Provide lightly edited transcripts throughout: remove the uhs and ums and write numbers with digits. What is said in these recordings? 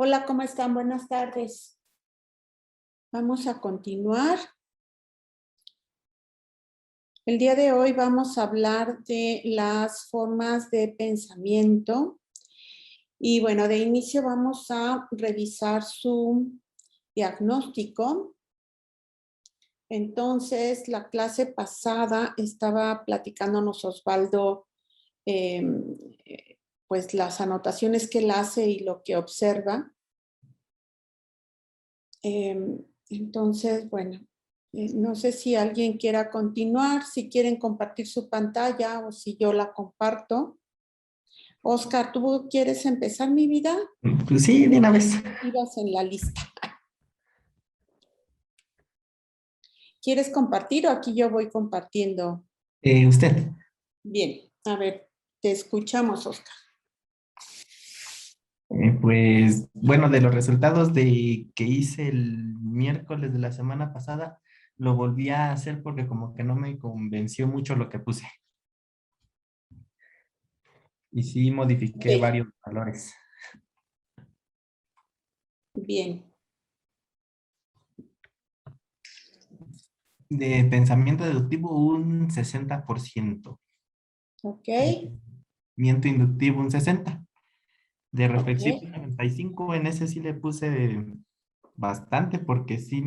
Hola, ¿cómo están? Buenas tardes. Vamos a continuar. El día de hoy vamos a hablar de las formas de pensamiento. Y bueno, de inicio vamos a revisar su diagnóstico. Entonces, la clase pasada estaba platicándonos Osvaldo, pues las anotaciones que él hace y lo que observa. Entonces, bueno, no sé si alguien quiera continuar, si quieren compartir su pantalla o si yo la comparto. Oscar, ¿tú quieres empezar, mi vida? Pues sí, de una vez. Ibas en la lista. ¿Quieres compartir o aquí yo voy compartiendo? Usted. Bien, a ver, te escuchamos, Oscar. Pues bueno, de los resultados de que hice el miércoles de la semana pasada, lo volví a hacer porque como que no me convenció mucho lo que puse. Y sí modifiqué Ok, varios valores. bien, De pensamiento deductivo un 60%. ok, Pensamiento inductivo un 60%. De reflexivo ok. un 95%. En ese sí le puse bastante porque sí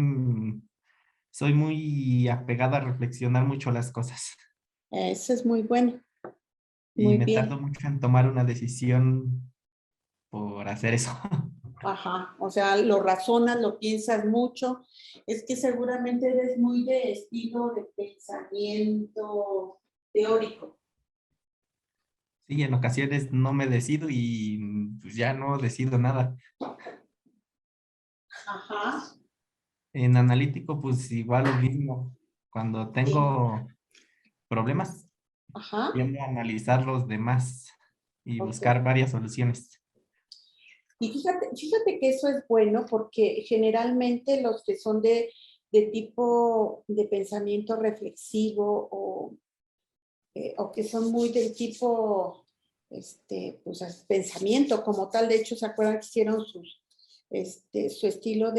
soy muy apegado a reflexionar mucho las cosas. Eso es muy bueno, Y muy me bien. tardo mucho en tomar una decisión por hacer eso. Ajá, o sea, lo razonas, lo piensas mucho. Es que seguramente eres muy de estilo de pensamiento teórico. Sí, en ocasiones no me decido y pues ya no decido nada. Ajá, En analítico, pues igual lo mismo. Cuando sí, tengo problemas, ajá, tiendo a analizar los demás y ok. buscar varias soluciones. Y fíjate que eso es bueno porque generalmente los que son de tipo de pensamiento reflexivo o que son muy del tipo, pues, pensamiento como tal. De hecho, ¿se acuerdan que hicieron su estilo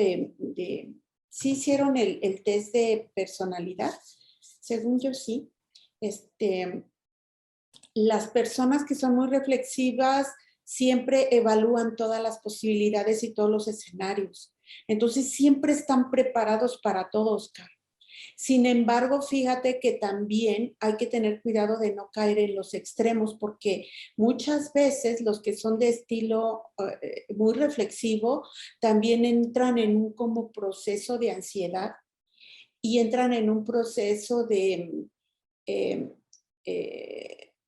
sí hicieron el test de personalidad? Según yo, sí. Las personas que son muy reflexivas siempre evalúan todas las posibilidades y todos los escenarios. Entonces, siempre están preparados para todo, Oscar. Sin embargo, fíjate que también hay que tener cuidado de no caer en los extremos, porque muchas veces los que son de estilo muy reflexivo también entran en un como proceso de ansiedad y entran en un proceso eh,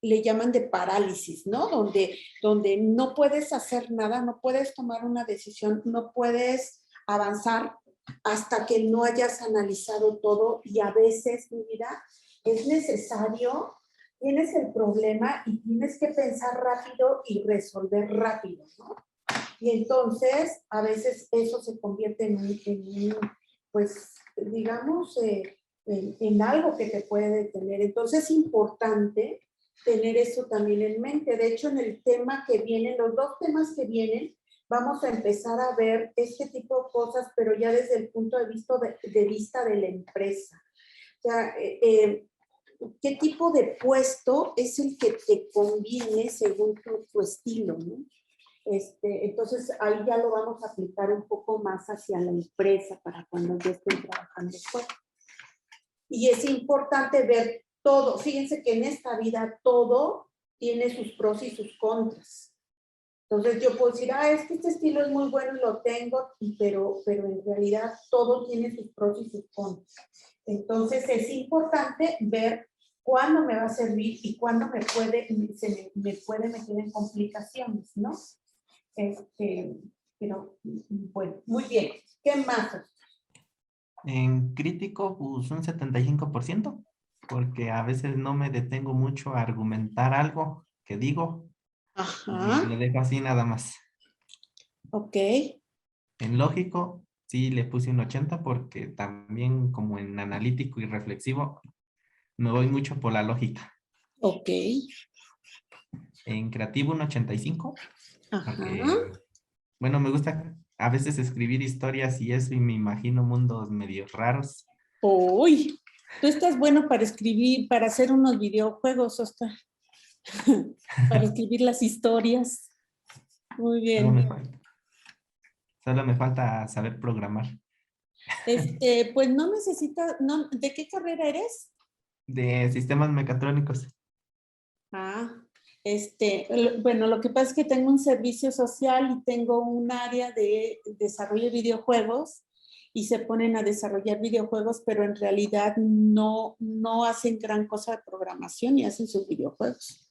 le llaman de parálisis, ¿no? Donde no puedes hacer nada, no puedes tomar una decisión, no puedes avanzar hasta que no hayas analizado todo y a veces, mi vida, es necesario, tienes el problema y tienes que pensar rápido y resolver rápido, ¿no? Y entonces, a veces eso se convierte pues, digamos, en algo que te puede detener. Entonces, es importante tener eso también en mente. De hecho, en el tema que viene, los dos temas que vienen, vamos a empezar a ver este tipo de cosas, pero ya desde el punto de vista de la empresa. O sea, ¿qué tipo de puesto es el que te conviene según tu estilo, ¿no? Entonces, ahí ya lo vamos a aplicar un poco más hacia la empresa para cuando ya estén trabajando fuera. Y es importante ver todo. Fíjense que en esta vida todo tiene sus pros y sus contras. Entonces yo puedo decir, es que este estilo es muy bueno y lo tengo, pero en realidad todo tiene sus pros y sus contras. Entonces es importante ver cuándo me va a servir y cuándo me puede meter en complicaciones, ¿no? Pero bueno, muy bien. ¿Qué más? En crítico, pues un 75%, porque a veces no me detengo mucho a argumentar algo que digo y Ajá, lo dejo así nada más. ok, En lógico, sí le puse un 80 porque también como en analítico y reflexivo, me voy mucho por la lógica. ok, En creativo un 85 ajá, porque bueno, me gusta a veces escribir historias y eso y me imagino mundos medio raros. Uy, tú estás bueno para escribir, para hacer unos videojuegos, Oscar, para escribir las historias. Muy Solo bien. me falta, solo me falta saber programar. Pues no necesitas, no, ¿de qué carrera eres? De sistemas mecatrónicos. Ah, bueno, lo que pasa es que tengo un servicio social y tengo un área de desarrollo de videojuegos y se ponen a desarrollar videojuegos, pero en realidad no hacen gran cosa de programación y hacen sus videojuegos.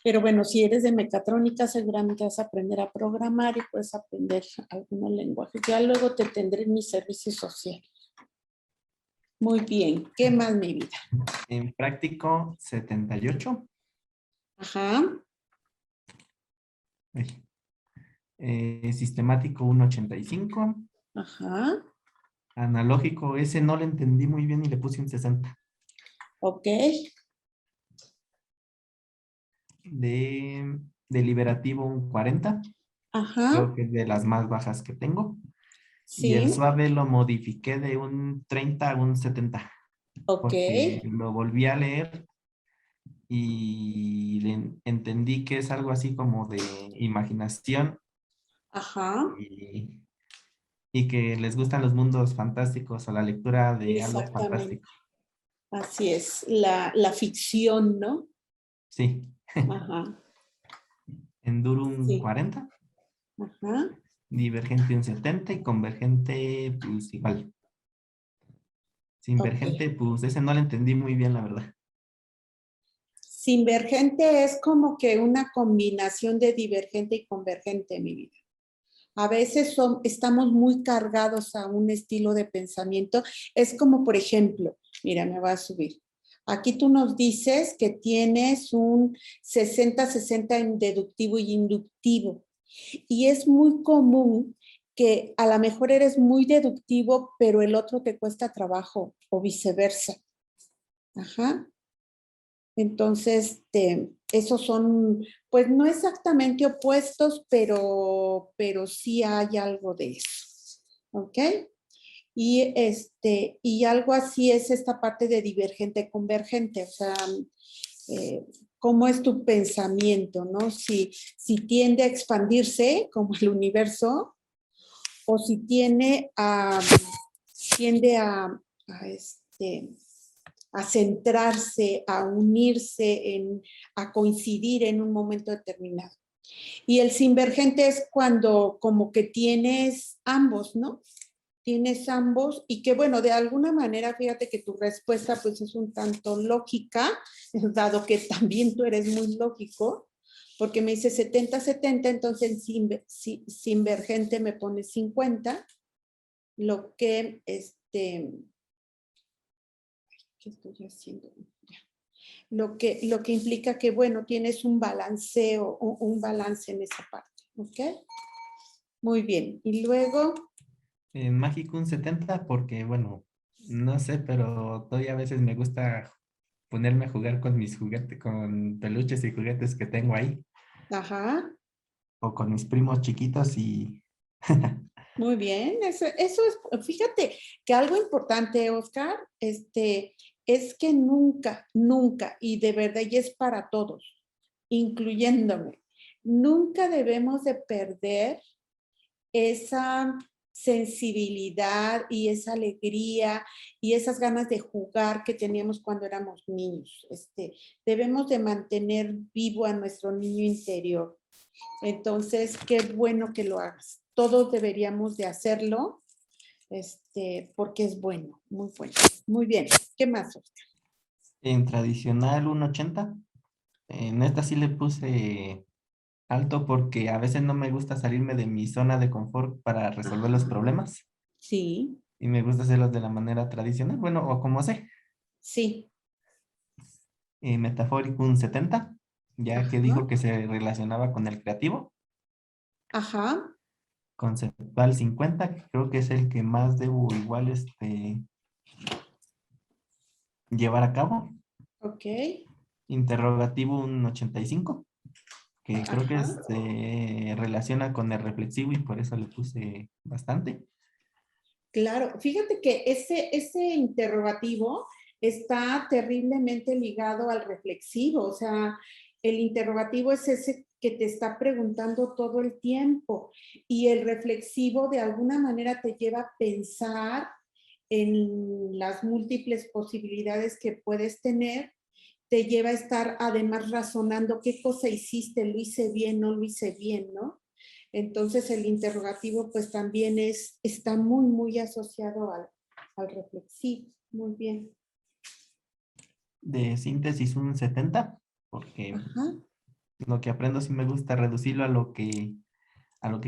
Pero bueno, si eres de mecatrónica, seguramente vas a aprender a programar y puedes aprender algunos lenguajes. Ya luego te tendré en mi servicio social. Muy bien. ¿Qué más, mi vida? En práctico, 78. Ajá, Ay. Sistemático, 1,85. ajá. Analógico, ese no lo entendí muy bien y le puse un 60. Ok, De deliberativo, un 40. ajá. Creo que es de las más bajas que tengo. Y el Sí, suave lo modifiqué de un 30 a un 70, ok, porque lo volví a leer y entendí que es algo así como de imaginación ajá, y, y que les gustan los mundos fantásticos o la lectura de algo exactamente. fantástico. Así es, la ficción, ¿no? Sí, Ajá, Enduro un sí, 40, ajá, Divergente un 70 y Convergente pues igual. ok. Sinvergente pues ese no lo entendí muy bien la verdad. Sinvergente es como que una combinación de divergente y convergente, mi vida. A veces estamos muy cargados a un estilo de pensamiento. Es como, por ejemplo, mira, me va a subir. Aquí tú nos dices que tienes un 60-60 en deductivo y inductivo. Y es muy común que a lo mejor eres muy deductivo, pero el otro te cuesta trabajo o viceversa. Ajá. Entonces, esos son, pues no exactamente opuestos, pero sí hay algo de eso. ¿Ok? Y algo así es esta parte de divergente convergente, o sea, eh, cómo es tu pensamiento, ¿no? Si tiende a expandirse como el universo o si tiende a centrarse, a unirse, a coincidir en un momento determinado. Y el sinvergente es cuando como que tienes ambos, ¿no? Tienes ambos y que bueno, de alguna manera, fíjate que tu respuesta pues es un tanto lógica, dado que también tú eres muy lógico, porque me dice 70-70, entonces sinvergente me pone 50, lo que, ¿qué estoy haciendo? Lo que implica que, bueno, tienes un balanceo, un balance en esa parte, ¿ok? Muy bien. Y luego, En mágico un 70 porque, bueno, no sé, pero todavía a veces me gusta ponerme a jugar con mis juguetes, con peluches y juguetes que tengo ahí, ajá, o con mis primos chiquitos y muy bien. Eso es, fíjate que algo importante, Oscar, es que nunca, nunca, y de verdad, y es para todos, incluyéndome, nunca debemos de perder esa sensibilidad y esa alegría y esas ganas de jugar que teníamos cuando éramos niños. Debemos de mantener vivo a nuestro niño interior. Entonces, qué bueno que lo hagas. Todos deberíamos de hacerlo, porque es bueno, muy bueno. Muy bien. ¿Qué más, Oscar? en tradicional un 80. En esta sí le puse alto porque a veces no me gusta salirme de mi zona de confort para resolver los Ajá. problemas Sí, y me gusta hacerlos de la manera tradicional, bueno, o como sé. sí. Metafórico un 70, ya que Ajá. dijo que se relacionaba con el creativo. Ajá. Conceptual 50, que creo que es el que más debo igual llevar a cabo. Ok. Interrogativo un 85, que creo que Ajá. se relaciona con el reflexivo y por eso le puse bastante. Claro, fíjate que ese interrogativo está terriblemente ligado al reflexivo, o sea, el interrogativo es ese que te está preguntando todo el tiempo y el reflexivo de alguna manera te lleva a pensar en las múltiples posibilidades que puedes tener, te lleva a estar además razonando qué cosa hiciste, lo hice bien, no lo hice bien, ¿no? Entonces el interrogativo pues también está muy, muy asociado al reflexivo. Muy bien. De síntesis un 70 porque Ajá. lo que aprendo sí me gusta reducirlo a lo que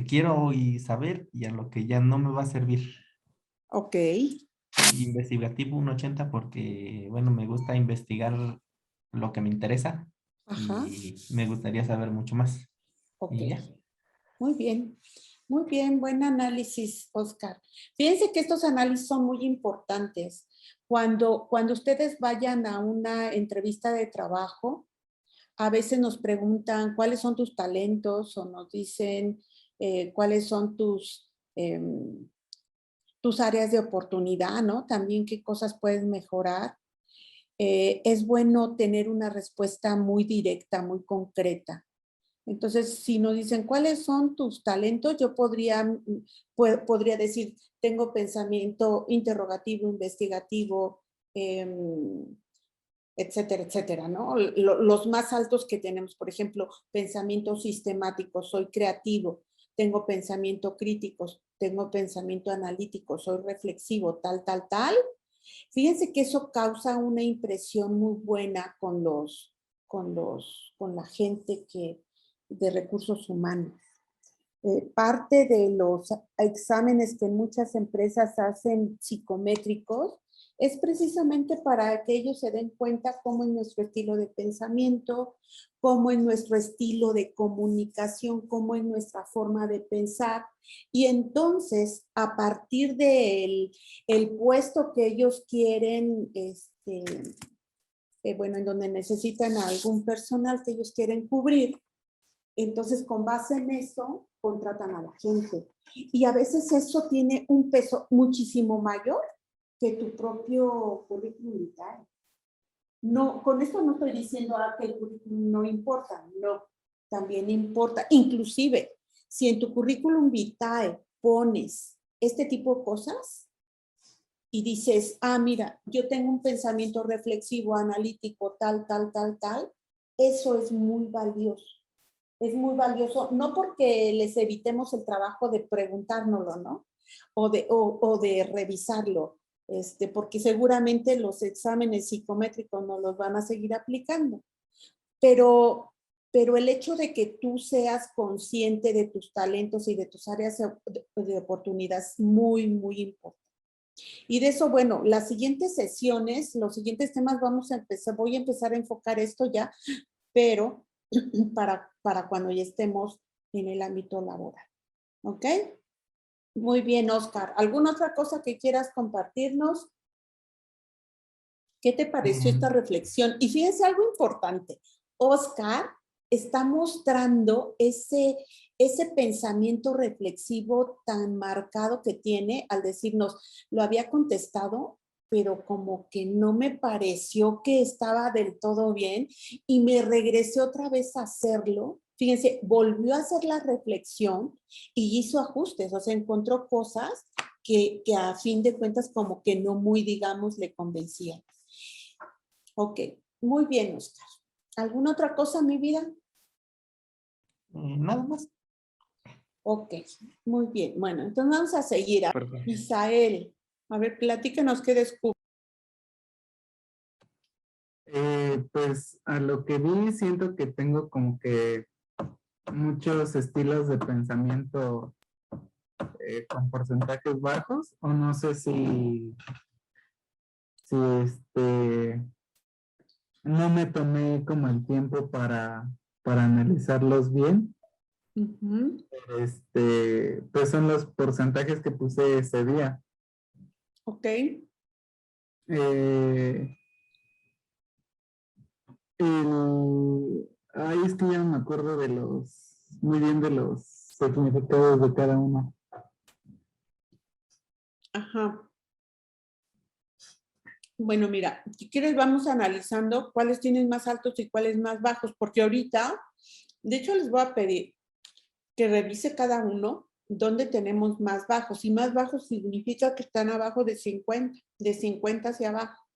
quiero y saber y a lo que ya no me va a servir. Ok. Investigativo un 80 porque, bueno, me gusta investigar lo que me interesa Ajá. y me gustaría saber mucho más. Ok. Y ya. Muy bien. Muy bien. Buen análisis, Oscar. Fíjense que estos análisis son muy importantes. Cuando ustedes vayan a una entrevista de trabajo, a veces nos preguntan cuáles son tus talentos o nos dicen cuáles son tus áreas de oportunidad, ¿no? También qué cosas puedes mejorar. Es bueno tener una respuesta muy directa, muy concreta. Entonces, si nos dicen cuáles son tus talentos, yo podría decir, tengo pensamiento interrogativo, investigativo, eh, etcétera, etcétera, ¿no? Los más altos que tenemos, por ejemplo, pensamiento sistemático, soy creativo, tengo pensamiento crítico, tengo pensamiento analítico, soy reflexivo, tal, tal, tal. Fíjense que eso causa una impresión muy buena con la gente de recursos humanos. Parte de los exámenes que muchas empresas hacen psicométricos es precisamente para que ellos se den cuenta cómo es nuestro estilo de pensamiento, cómo es nuestro estilo de comunicación, cómo es nuestra forma de pensar. Y entonces, a partir del el puesto que ellos quieren, bueno, en donde necesitan a algún personal que ellos quieren cubrir, entonces, con base en eso, contratan a la gente. Y a veces eso tiene un peso muchísimo mayor que tu propio currículum vitae. No, con esto no estoy diciendo que el currículum no importa, no, también importa. Inclusive, si en tu currículum vitae pones este tipo de cosas y dices, mira, yo tengo un pensamiento reflexivo, analítico, tal, tal, tal, tal, eso es muy valioso. Es muy valioso, no porque les evitemos el trabajo de preguntárnoslo, ¿no? O de revisarlo, porque seguramente los exámenes psicométricos nos los van a seguir aplicando. Pero, pero el hecho de que tú seas consciente de tus talentos y de tus áreas de oportunidad es muy, muy importante. Y de eso, bueno, las siguientes sesiones, los siguientes temas voy a empezar a enfocar esto ya, pero para cuando ya estemos en el ámbito laboral. ¿Ok? Muy bien, Oscar. ¿Alguna otra cosa que quieras compartirnos? ¿Qué te pareció esta Eh, reflexión? Y fíjense algo importante. Oscar está mostrando ese pensamiento reflexivo tan marcado que tiene al decirnos, lo había contestado, pero como que no me pareció que estaba del todo bien y me regresé otra vez a hacerlo. Fíjense, volvió a hacer la reflexión y hizo ajustes, o sea, encontró cosas que a fin de cuentas como que no muy, digamos, le convencían. Ok, muy bien, Oscar. ¿Alguna otra cosa, mi vida? nada más. Ok, muy bien. Bueno, entonces vamos a seguir. Perdón. Isael, a ver, platícanos qué descubrió. Pues a lo que vi, siento que tengo como que muchos estilos de pensamiento con porcentajes bajos, o no sé si no me tomé como el tiempo para analizarlos bien. Pues son los porcentajes que puse ese día. Ok, Eh, el, ay, es que que ya no me acuerdo muy bien de los significados de cada uno. Ajá. Bueno, mira, si quieres vamos analizando cuáles tienen más altos y cuáles más bajos, porque ahorita, de hecho les voy a pedir que revise cada uno dónde tenemos más bajos. Y más bajos significa que están abajo de 50 hacia abajo.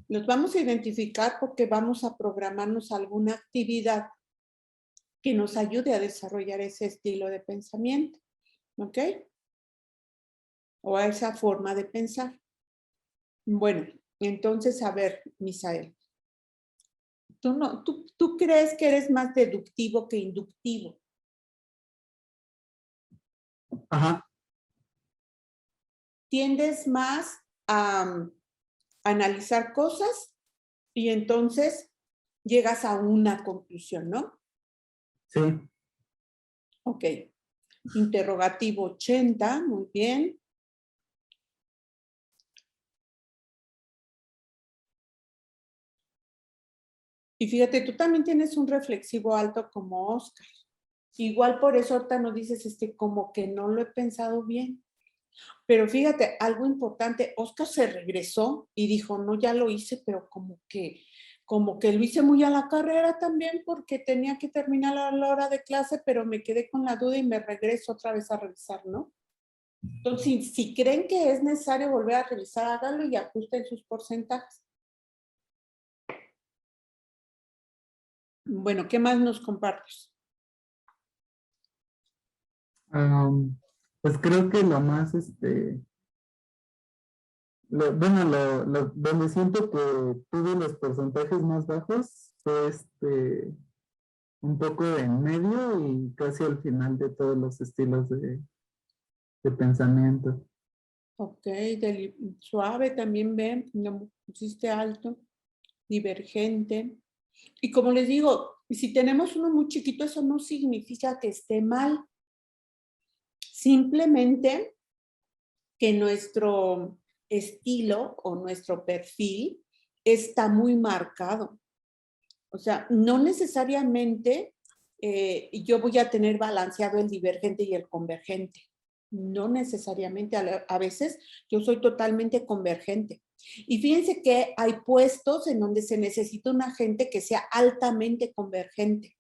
Los vamos a identificar porque vamos a programarnos alguna actividad que nos ayude a desarrollar ese estilo de pensamiento, ¿ok? O a esa forma de pensar. Bueno, entonces, a ver, Misael, ¿tú crees que eres más deductivo que inductivo? Ajá. Tiendes más a analizar cosas y entonces llegas a una conclusión, ¿no? Sí. Ok. Interrogativo 80, muy bien. Y fíjate, tú también tienes un reflexivo alto como Oscar. Igual por eso ahorita no dices como que no lo he pensado bien. Pero fíjate, algo importante, Oscar se regresó y dijo, no, ya lo hice, pero como que lo hice muy a la carrera también porque tenía que terminar a la hora de clase, pero me quedé con la duda y me regreso otra vez a revisar, ¿no? Entonces, si creen que es necesario volver a revisar, háganlo y ajusten sus porcentajes. Bueno, ¿qué más nos compartes? Pues creo que lo más, donde siento que tuve los porcentajes más bajos fue un poco en medio y casi al final de todos los estilos de pensamiento. Ok, suave también ven, lo pusiste alto, divergente. Y como les digo, si tenemos uno muy chiquito, eso no significa que esté mal. Simplemente que nuestro estilo o nuestro perfil está muy marcado. O sea, no necesariamente yo voy a tener balanceado el divergente y el convergente. No necesariamente. A veces yo soy totalmente convergente. Y fíjense que hay puestos en donde se necesita una gente que sea altamente convergente.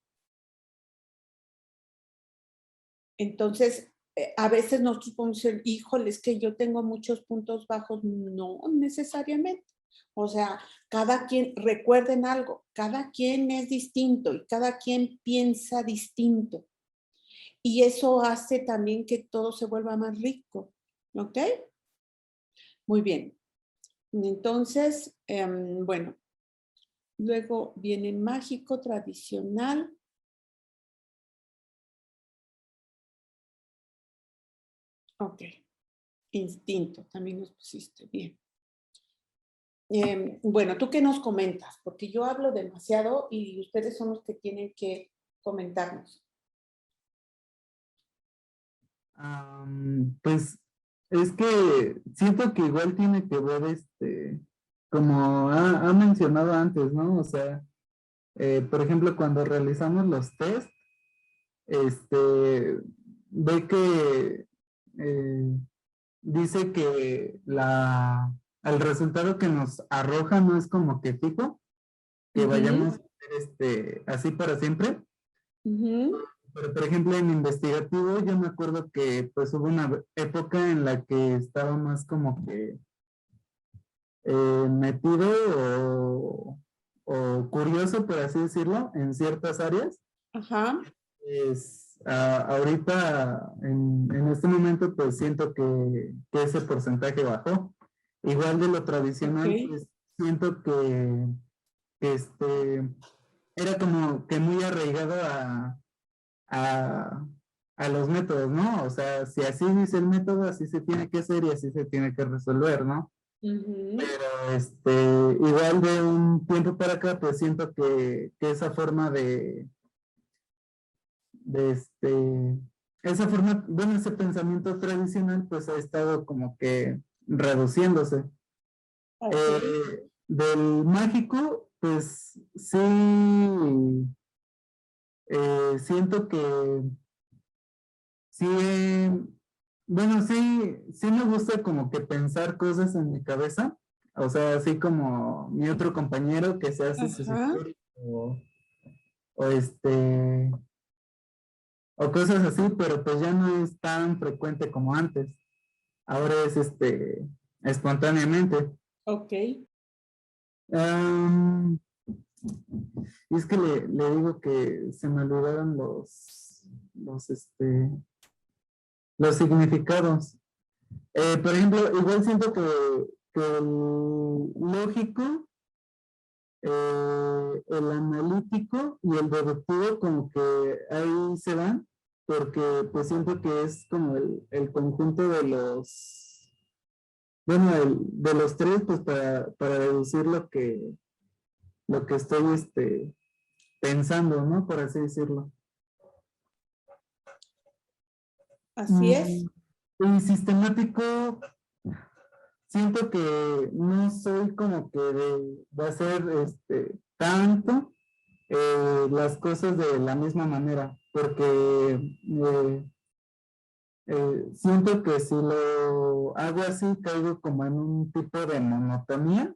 Entonces, a veces nosotros podemos decir, híjole, es que yo tengo muchos puntos bajos. No necesariamente. O sea, cada quien, recuerden algo, cada quien es distinto y cada quien piensa distinto. Y eso hace también que todo se vuelva más rico. ¿Ok? Muy bien. Entonces, bueno, luego viene mágico, tradicional. Ok. Instinto, también nos pusiste bien. Bueno, ¿tú qué nos comentas? Porque yo hablo demasiado y ustedes son los que tienen que comentarnos. Pues es que siento que igual tiene que ver, como ha mencionado antes, ¿no? O sea, por ejemplo, cuando realizamos los test, ve que dice que el resultado que nos arroja no es como que fijo, que vayamos a hacer así para siempre. Pero, por ejemplo, en investigativo, yo me acuerdo que pues hubo una época en la que estaba más como que metido o curioso, por así decirlo, en ciertas áreas. Ajá. Ahorita, en este momento, pues siento que ese porcentaje bajó. Igual de lo tradicional, Ok. pues siento que era como que muy arraigado a, a los métodos, ¿no? O sea, si así dice el método, así se tiene que hacer y así se tiene que resolver, ¿no? Pero igual de un tiempo para acá, pues siento que esa forma de esa forma, bueno, ese pensamiento tradicional, pues ha estado como que reduciéndose. Ok. Del mágico, pues sí, siento que sí, bueno, sí me gusta como que pensar cosas en mi cabeza, o sea, así como mi otro compañero que se hace sus Ajá. historias o o cosas así, pero pues ya no es tan frecuente como antes. Ahora es espontáneamente. Ok. Am, y es que le digo que se me olvidaron los, los significados. Por ejemplo, igual siento que el lógico, el analítico y el deductivo como que ahí se van, porque pues siento que es como el conjunto de los, bueno, de los tres, pues para deducir lo que estoy pensando, ¿no? Por así decirlo. Así es. Mm, y sistemático, siento que no soy como que de hacer tanto las cosas de la misma manera, porque siento que si lo hago así, caigo como en un tipo de monotonía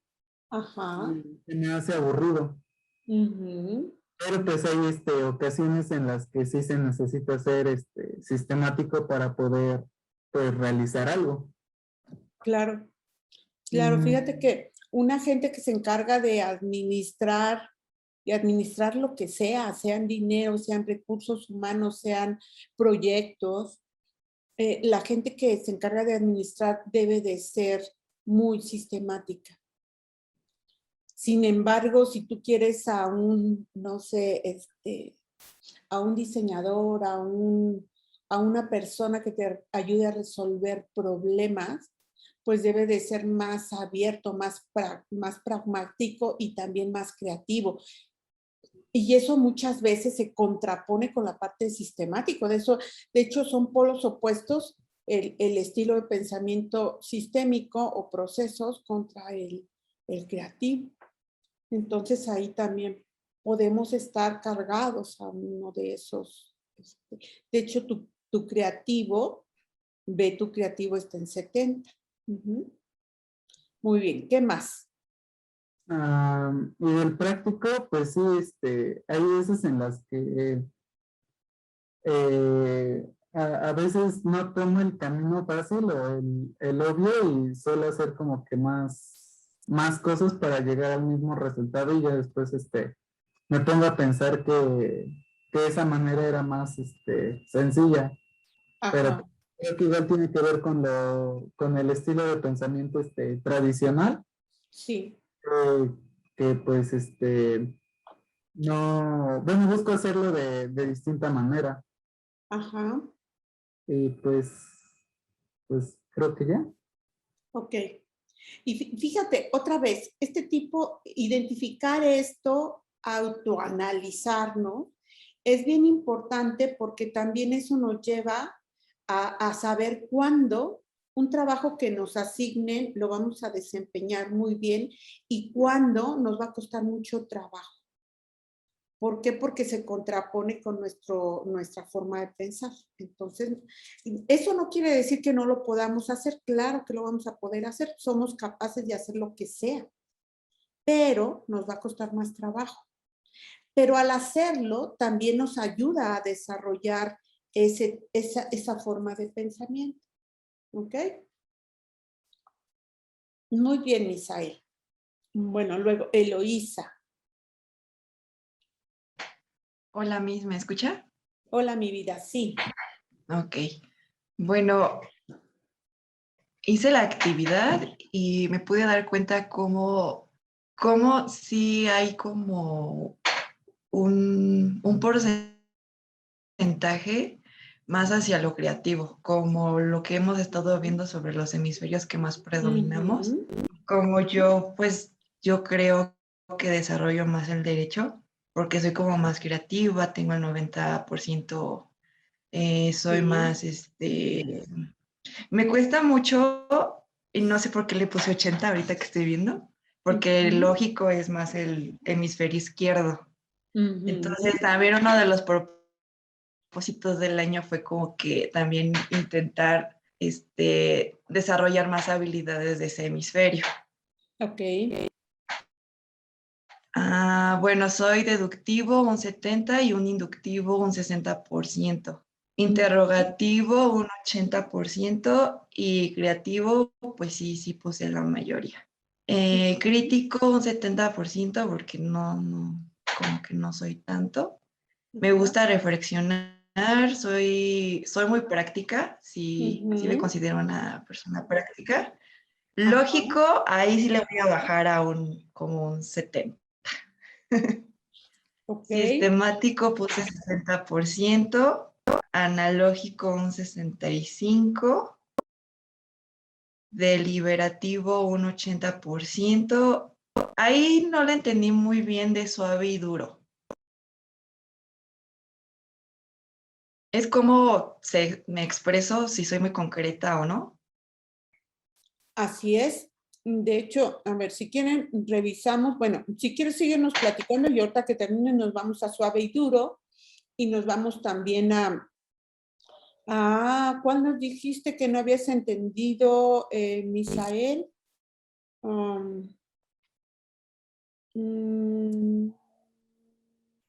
Ajá. y se me hace aburrido. Ujú. Pero pues hay ocasiones en las que sí se necesita ser sistemático para poder pues realizar algo. Claro. Claro, fíjate Mm, que una gente que se encarga de administrar y administrar lo que sea, sean dinero, sean recursos humanos, sean proyectos, la gente que se encarga de administrar debe de ser muy sistemática. Sin embargo, si tú quieres a un, no sé, a un diseñador, a una persona que te ayude a resolver problemas, pues debe de ser más abierto, más pragmático y también más creativo. Y eso muchas veces se contrapone con la parte sistemático. De hecho, son polos opuestos el estilo de pensamiento sistémico o procesos contra el creativo. Entonces ahí también podemos estar cargados a uno de esos. De hecho, tu creativo, ve tu creativo está en 70. Ujú. Muy bien, ¿qué más? y del práctico, pues sí, hay veces en las que a veces no tomo el camino fácil o el obvio y suelo hacer como que más cosas para llegar al mismo resultado y ya después me pongo a pensar que esa manera era más sencilla, pero Ajá, creo que igual tiene que ver con el estilo de pensamiento tradicional, sí, eh, que pues no, bueno, busco hacerlo de distinta manera ajá, y pues creo que ya. ok. Y fíjate, otra vez, este tipo, identificar esto, autoanalizarnos, es bien importante porque también eso nos lleva a saber cuándo un trabajo que nos asignen lo vamos a desempeñar muy bien y cuándo nos va a costar mucho trabajo. ¿Por qué? Porque se contrapone con nuestra forma de pensar. Entonces, eso no quiere decir que no lo podamos hacer. Claro que lo vamos a poder hacer. Somos capaces de hacer lo que sea, pero nos va a costar más trabajo. Pero al hacerlo, también nos ayuda a desarrollar esa forma de pensamiento. ¿Ok? Muy bien, Misael. Bueno, luego, Eloísa. Hola, Miss, ¿me escucha? Hola, mi vida. Sí. Ok. Bueno, hice la actividad y me pude dar cuenta cómo sí hay como un porcentaje más hacia lo creativo, como lo que hemos estado viendo sobre los hemisferios que más predominamos. Ujú. Como yo, pues yo creo que desarrollo más el derecho porque soy como más creativa, tengo el 90%. Soy Sí. más, me cuesta mucho, y no sé por qué le puse 80 ahorita que estoy viendo, porque el Ujú. lógico es más el hemisferio izquierdo. Ujú. Entonces, también uno de los propósitos del año fue como que también intentar desarrollar más habilidades de ese hemisferio. Ok. Bueno, soy deductivo un 70 y un inductivo un 60%. Interrogativo un 80% y creativo, pues sí puse la mayoría. Crítico un 70% porque como que no soy tanto. Me gusta reflexionar, soy muy práctica, sí me Ujú. considero una persona práctica. Ajá. Lógico, ahí sí le voy a bajar a como un 70. Ok. Sistemático puse 60%, analógico un 65%, deliberativo un 80%. Ahí no le entendí muy bien de suave y duro. Es como me expreso si soy muy concreta o no. Así es. De hecho, a ver, si quieren, revisamos. Bueno, si quieres, síguenos platicando y ahorita que termine nos vamos a suave y duro y nos vamos también ¿cuál nos dijiste que no habías entendido, Misael? Mm,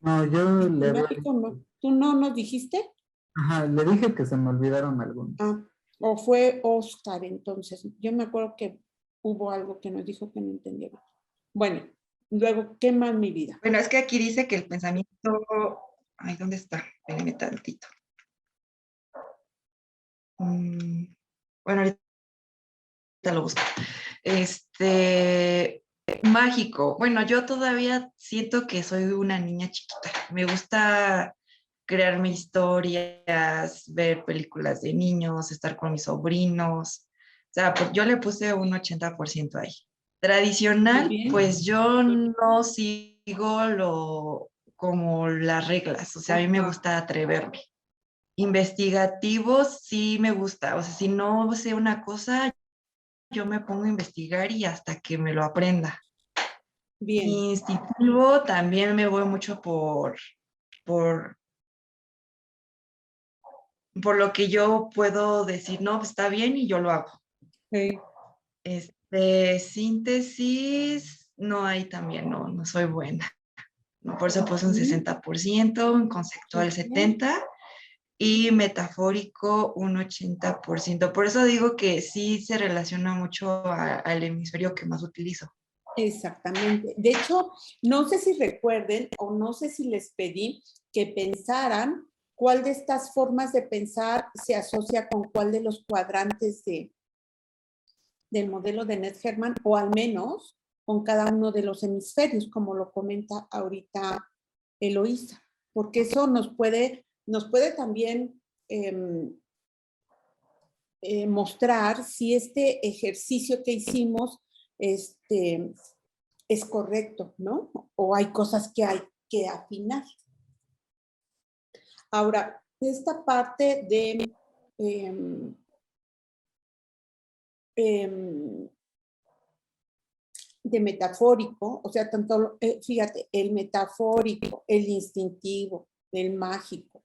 No, yo le había Sistemático, no. ¿Tú no nos dijiste? ajá, le dije que se me olvidaron algunos. O fue Oscar, entonces. Yo me acuerdo que hubo algo que nos dijo que no entendía. Bueno, luego, ¿qué más mi vida? Bueno, es que aquí dice que el pensamiento... Ay, ¿dónde está? Espérenme tantito. Bueno, ahorita lo busco. Mágico. Bueno, yo todavía siento que soy una niña chiquita. Me gusta crearme historias, ver películas de niños, estar con mis sobrinos. O sea, pues yo le puse un 80% ahí. Muy Tradicional, bien. pues yo no sigo como las reglas. O sea, a mí me Ajá. gusta atreverme. Investigativos sí me gusta. O sea, si no sé una cosa, yo me pongo a investigar y hasta que me lo aprenda. Bien. Instintivo también me voy mucho por, por lo que yo puedo decir, no, pues está bien y yo lo hago. Sí. Síntesis, no hay también, no soy buena. No, por eso puse un Ujú. 60%, un conceptual Ok. 70% y metafórico un 80%. Por eso digo que sí se relaciona mucho al hemisferio que más utilizo. Exactamente. De hecho, no sé si recuerden o no sé si les pedí que pensaran cuál de estas formas de pensar se asocia con cuál de los cuadrantes del modelo de Ned Herman, o al menos con cada uno de los hemisferios, como lo comenta ahorita Eloísa, porque eso nos puede también mostrar si este ejercicio que hicimos es correcto, ¿no? O hay cosas que hay que afinar. Ahora, esta parte de metafórico, o sea, tanto, fíjate, el metafórico, el instintivo, el mágico,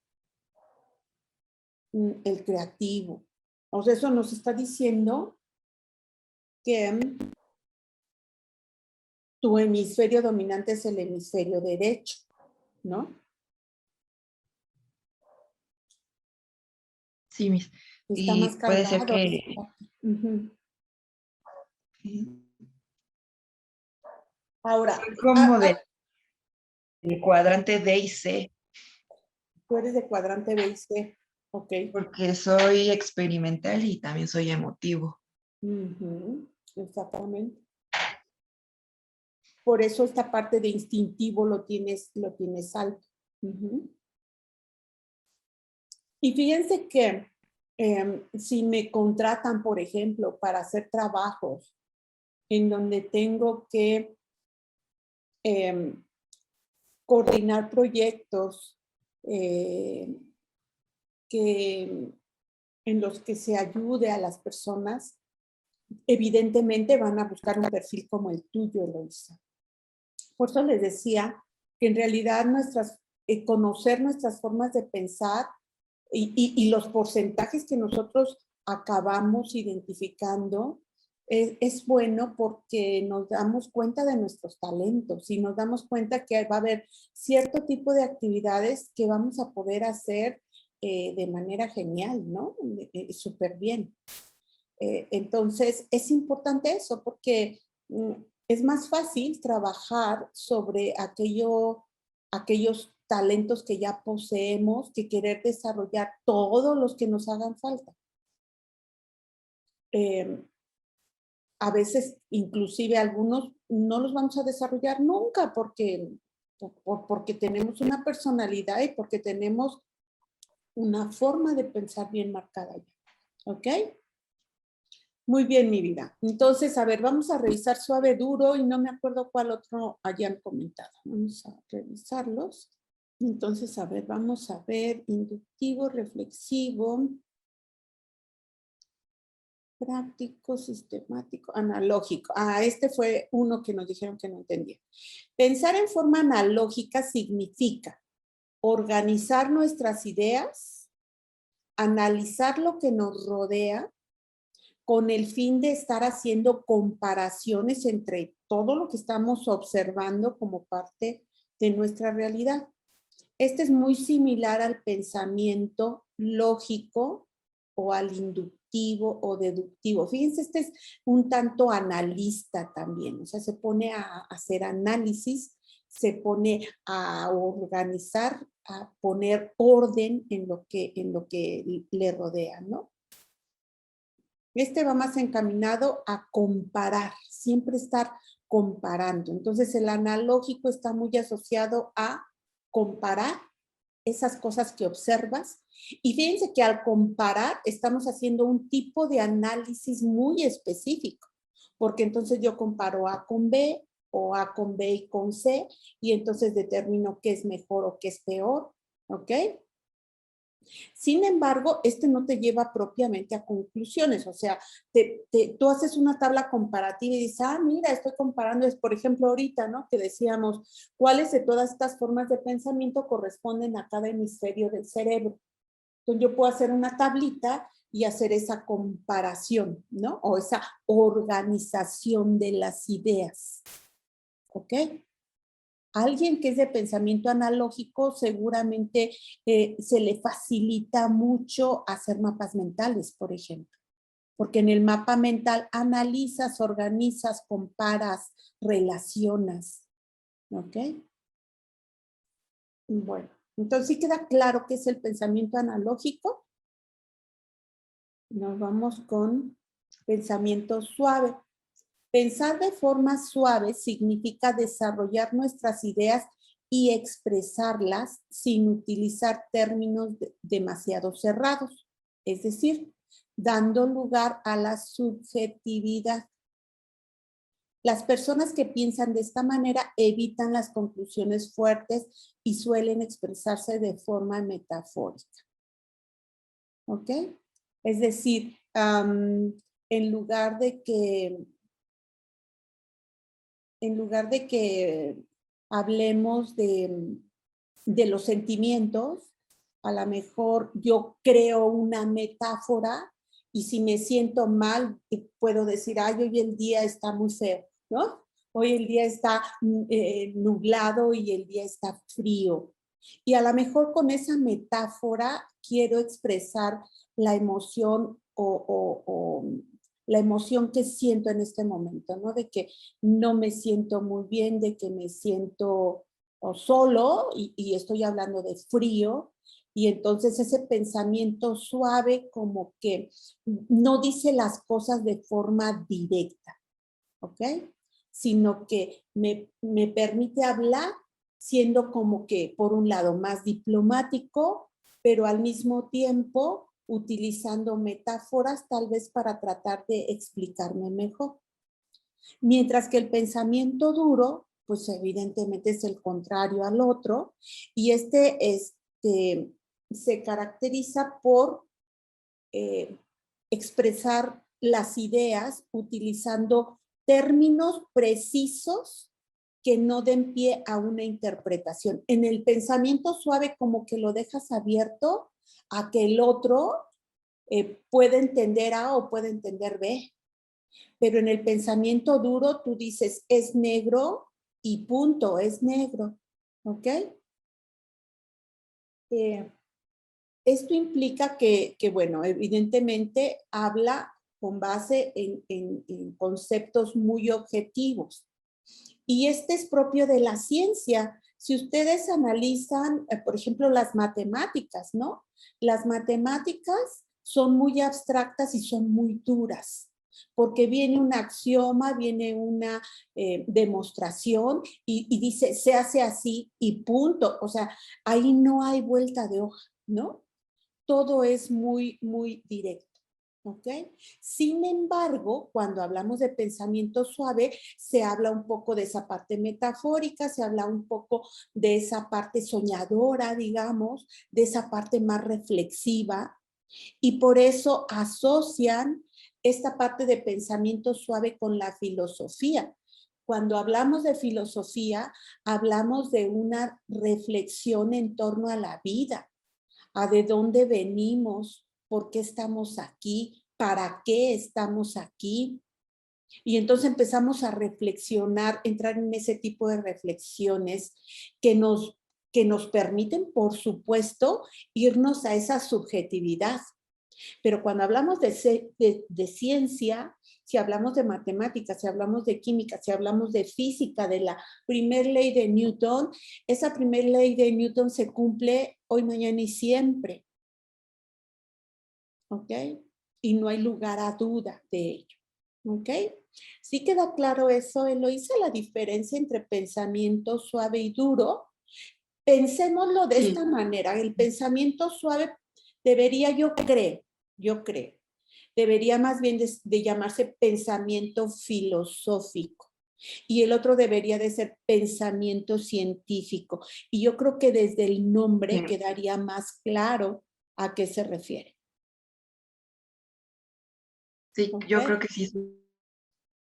el creativo. O sea, eso nos está diciendo que tu hemisferio dominante es el hemisferio derecho, ¿no? Sí, Está y más puede ser cargado. que... Uh-huh. Ahora, Soy como del cuadrante D y C, tú eres de cuadrante B y C, ok. porque soy experimental y también soy emotivo. Uh-huh. Exactamente. Por eso esta parte de instintivo lo tienes alto. Uh-huh. Y fíjense que si me contratan, por ejemplo, para hacer trabajos en donde tengo que coordinar proyectos que, en los que se ayude a las personas, evidentemente van a buscar un perfil como el tuyo, Eloisa. Por eso les decía que en realidad conocer nuestras formas de pensar y los porcentajes que nosotros acabamos identificando es bueno porque nos damos cuenta de nuestros talentos y nos damos cuenta que va a haber cierto tipo de actividades que vamos a poder hacer de manera genial, ¿no? Súper bien. Entonces, es importante eso porque es más fácil trabajar sobre aquellos talentos que ya poseemos que querer desarrollar todos los que nos hagan falta. A veces, inclusive algunos no los vamos a desarrollar nunca porque tenemos una personalidad y porque tenemos una forma de pensar bien marcada ya. ¿Ok? Muy bien, mi vida. Entonces, a ver, vamos a revisar suave, duro y no me acuerdo cuál otro hayan comentado. Vamos a revisarlos. Entonces, a ver, vamos a ver inductivo, reflexivo, práctico, sistemático, analógico. Este fue uno que nos dijeron que no entendía. Pensar en forma analógica significa organizar nuestras ideas, analizar lo que nos rodea, con el fin de estar haciendo comparaciones entre todo lo que estamos observando como parte de nuestra realidad. Este es muy similar al pensamiento lógico o al inductivo o deductivo. Fíjense, este es un tanto analista también, o sea, se pone a hacer análisis, se pone a organizar, a poner orden en lo que le rodea, ¿no? Este va más encaminado a comparar, siempre estar comparando. Entonces, el analógico está muy asociado a comparar esas cosas que observas. Y fíjense que al comparar estamos haciendo un tipo de análisis muy específico, porque entonces yo comparo A con B o A con B y con C, y entonces determino qué es mejor o qué es peor, ¿ok? Sin embargo, este no te lleva propiamente a conclusiones, o sea, tú haces una tabla comparativa y dices, mira, estoy comparando, por ejemplo, ahorita, ¿no? Que decíamos, ¿cuáles de todas estas formas de pensamiento corresponden a cada hemisferio del cerebro? Entonces, yo puedo hacer una tablita y hacer esa comparación, ¿no? O esa organización de las ideas, ¿ok? Alguien que es de pensamiento analógico seguramente se le facilita mucho hacer mapas mentales, por ejemplo. Porque en el mapa mental analizas, organizas, comparas, relacionas. ¿Ok? Bueno, entonces sí queda claro qué es el pensamiento analógico. Nos vamos con pensamiento suave. Pensar de forma suave significa desarrollar nuestras ideas y expresarlas sin utilizar términos demasiado cerrados, es decir, dando lugar a la subjetividad. Las personas que piensan de esta manera evitan las conclusiones fuertes y suelen expresarse de forma metafórica. ¿Ok? Es decir, en lugar de que hablemos de los sentimientos, a lo mejor yo creo una metáfora y si me siento mal, puedo decir, hoy el día está muy feo, ¿no? Hoy el día está nublado y el día está frío. Y a lo mejor con esa metáfora quiero expresar la emoción o la emoción que siento en este momento, ¿no? De que no me siento muy bien, de que me siento solo y estoy hablando de frío. Y entonces ese pensamiento suave como que no dice las cosas de forma directa, ¿ok? Sino que me permite hablar siendo como que, por un lado, más diplomático, pero al mismo tiempo utilizando metáforas tal vez para tratar de explicarme mejor. Mientras que el pensamiento duro, pues evidentemente es el contrario al otro, y se caracteriza por expresar las ideas utilizando términos precisos que no den pie a una interpretación. En el pensamiento suave como que lo dejas abierto a que el otro puede entender A o puede entender B. Pero en el pensamiento duro tú dices, es negro y punto, es negro. ¿Ok? Esto implica que, bueno, evidentemente habla con base en conceptos muy objetivos. Y este es propio de la ciencia. Si ustedes analizan, por ejemplo, las matemáticas, ¿no? Las matemáticas son muy abstractas y son muy duras, porque viene un axioma, viene una demostración y dice, se hace así y punto. O sea, ahí no hay vuelta de hoja, ¿no? Todo es muy, muy directo. ¿Ok? Sin embargo, cuando hablamos de pensamiento suave, se habla un poco de esa parte metafórica, se habla un poco de esa parte soñadora, digamos, de esa parte más reflexiva, y por eso asocian esta parte de pensamiento suave con la filosofía. Cuando hablamos de filosofía, hablamos de una reflexión en torno a la vida, a de dónde venimos, por qué estamos aquí, para qué estamos aquí. Y entonces empezamos a reflexionar, entrar en ese tipo de reflexiones que nos permiten, por supuesto, irnos a esa subjetividad. Pero cuando hablamos de ciencia, si hablamos de matemáticas, si hablamos de química, si hablamos de física, de la primera ley de Newton, esa primera ley de Newton se cumple hoy, mañana y siempre. ¿Ok? Y no hay lugar a duda de ello. ¿Ok? ¿Sí queda claro eso, Eloísa, la diferencia entre pensamiento suave y duro? Pensémoslo de esta manera. El pensamiento suave debería, yo creo, debería más bien de llamarse pensamiento filosófico. Y el otro debería de ser pensamiento científico. Y yo creo que desde el nombre quedaría más claro a qué se refiere. Sí, ¿Okay? yo creo que sí,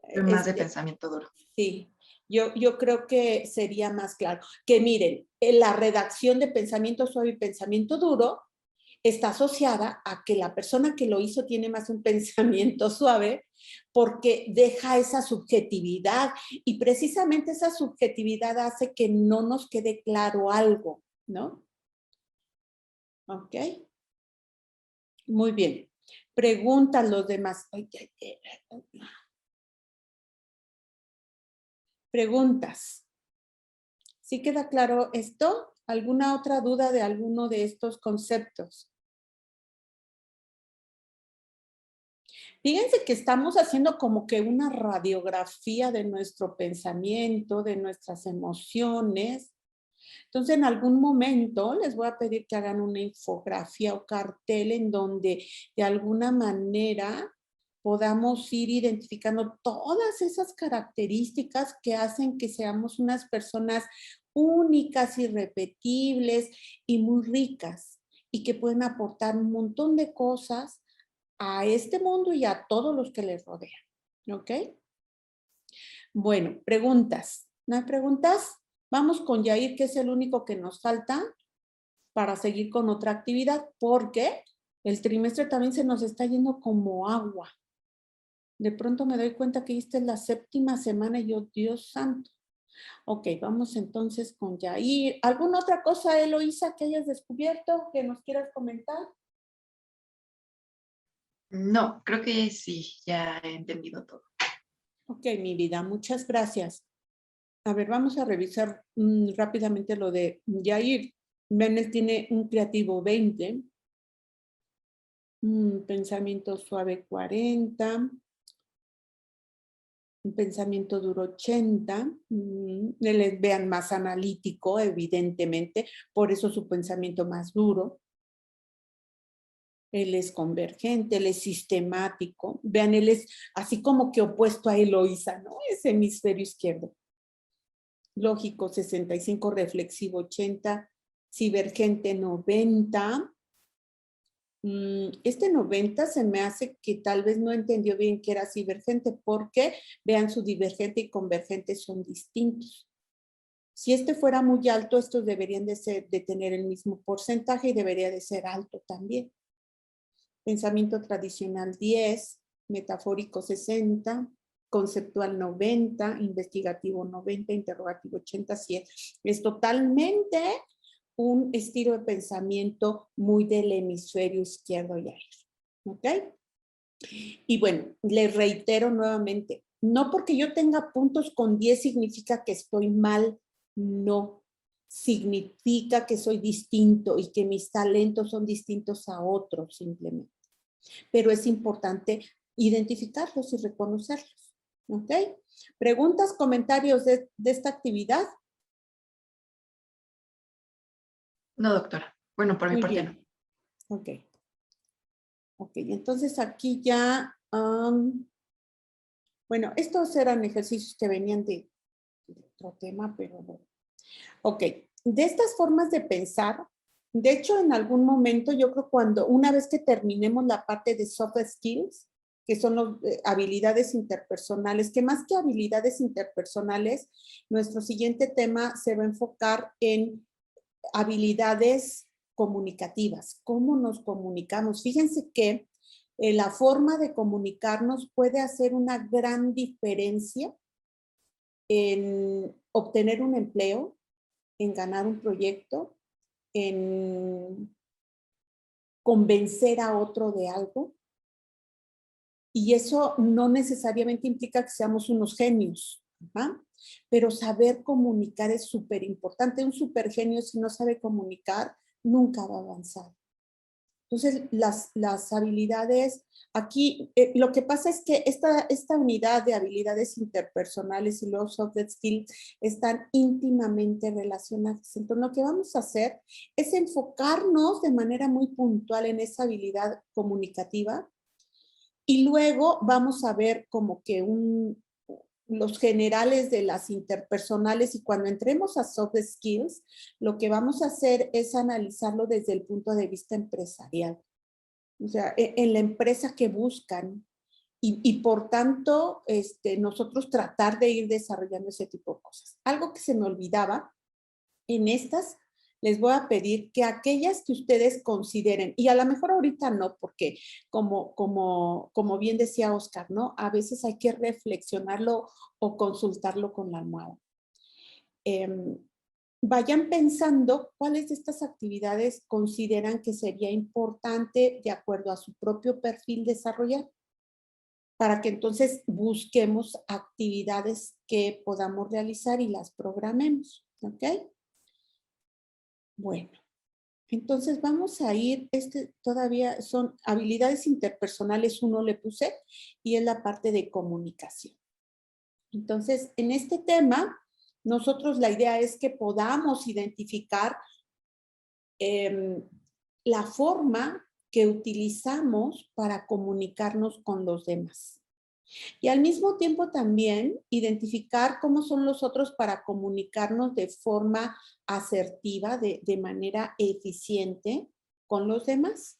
es más de pensamiento duro. Sí, yo creo que sería más claro. Que miren, la redacción de pensamiento suave y pensamiento duro está asociada a que la persona que lo hizo tiene más un pensamiento suave porque deja esa subjetividad y precisamente esa subjetividad hace que no nos quede claro algo, ¿no? ¿Ok? Muy bien. Preguntan los demás. Preguntas. ¿Sí queda claro esto? ¿Alguna otra duda de alguno de estos conceptos? Fíjense que estamos haciendo como que una radiografía de nuestro pensamiento, de nuestras emociones. Entonces, en algún momento les voy a pedir que hagan una infografía o cartel en donde de alguna manera podamos ir identificando todas esas características que hacen que seamos unas personas únicas, irrepetibles y muy ricas y que pueden aportar un montón de cosas a este mundo y a todos los que les rodean. ¿Ok? Bueno, preguntas. ¿No hay preguntas? Vamos con Yair, que es el único que nos falta para seguir con otra actividad, porque el trimestre también se nos está yendo como agua. De pronto me doy cuenta que esta es la 7ª semana y yo, Dios santo. Ok, vamos entonces con Yair. ¿Alguna otra cosa, Eloísa, que hayas descubierto, que nos quieras comentar? No, creo que sí, ya he entendido todo. Ok, mi vida, muchas gracias. A ver, vamos a revisar rápidamente lo de Yair. Ven, él tiene un creativo 20, un pensamiento suave 40, un pensamiento duro 80. Él es, vean, más analítico, evidentemente, por eso su pensamiento más duro. Él es convergente, él es sistemático. Vean, él es así como que opuesto a Eloísa, ¿no? Es hemisferio izquierdo. Lógico 65, reflexivo 80, divergente 90. Este 90 se me hace que tal vez no entendió bien que era divergente porque, vean, su divergente y convergente son distintos. Si este fuera muy alto, estos deberían de tener el mismo porcentaje y debería de ser alto también. Pensamiento tradicional 10, metafórico 60, conceptual 90, investigativo 90, interrogativo 80, 100. Es totalmente un estilo de pensamiento muy del hemisferio izquierdo y aire. ¿Ok? Y bueno, les reitero nuevamente, no porque yo tenga puntos con 10 significa que estoy mal, no. Significa que soy distinto y que mis talentos son distintos a otros simplemente. Pero es importante identificarlos y reconocerlos. ¿Ok? ¿Preguntas, comentarios de esta actividad? No, doctora. Bueno, por mi Muy parte bien. no. Ok. Ok, entonces aquí ya, bueno, estos eran ejercicios que venían de otro tema, pero bueno. Ok, de estas formas de pensar, de hecho en algún momento yo creo una vez que terminemos la parte de soft skills, que son las habilidades interpersonales, que más que habilidades interpersonales, nuestro siguiente tema se va a enfocar en habilidades comunicativas, cómo nos comunicamos. Fíjense que la forma de comunicarnos puede hacer una gran diferencia en obtener un empleo, en ganar un proyecto, en convencer a otro de algo. Y eso no necesariamente implica que seamos unos genios, ¿verdad? Pero saber comunicar es súper importante. Un súper genio, si no sabe comunicar, nunca va a avanzar. Entonces, las habilidades, aquí lo que pasa es que esta unidad de habilidades interpersonales y los soft skills están íntimamente relacionadas. Entonces, lo que vamos a hacer es enfocarnos de manera muy puntual en esa habilidad comunicativa y luego vamos a ver como que los generales de las interpersonales y cuando entremos a soft skills, lo que vamos a hacer es analizarlo desde el punto de vista empresarial. O sea, en la empresa que buscan y por tanto, nosotros tratar de ir desarrollando ese tipo de cosas. Algo que se me olvidaba, en estas les voy a pedir que aquellas que ustedes consideren, y a lo mejor ahorita no, porque como bien decía Oscar, ¿no? A veces hay que reflexionarlo o consultarlo con la almohada. Vayan pensando cuáles de estas actividades consideran que sería importante de acuerdo a su propio perfil desarrollar, para que entonces busquemos actividades que podamos realizar y las programemos, ¿ok? Bueno, entonces vamos a ir, todavía son habilidades interpersonales, uno le puse, y es la parte de comunicación. Entonces, en este tema, nosotros la idea es que podamos identificar la forma que utilizamos para comunicarnos con los demás. Y al mismo tiempo también identificar cómo son los otros para comunicarnos de forma asertiva, de manera eficiente con los demás.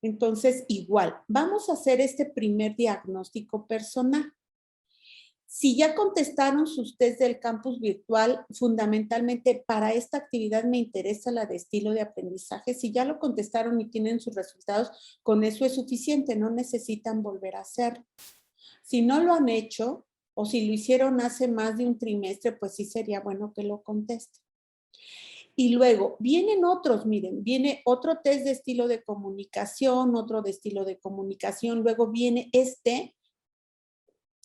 Entonces, igual, vamos a hacer este primer diagnóstico personal. Si ya contestaron sus test del campus virtual, fundamentalmente para esta actividad me interesa la de estilo de aprendizaje. Si ya lo contestaron y tienen sus resultados, con eso es suficiente, no necesitan volver a hacerlo. Si no lo han hecho o si lo hicieron hace más de un trimestre, pues sí sería bueno que lo contesten. Y luego vienen otros, miren, viene otro test de estilo de comunicación, otro de estilo de comunicación, luego viene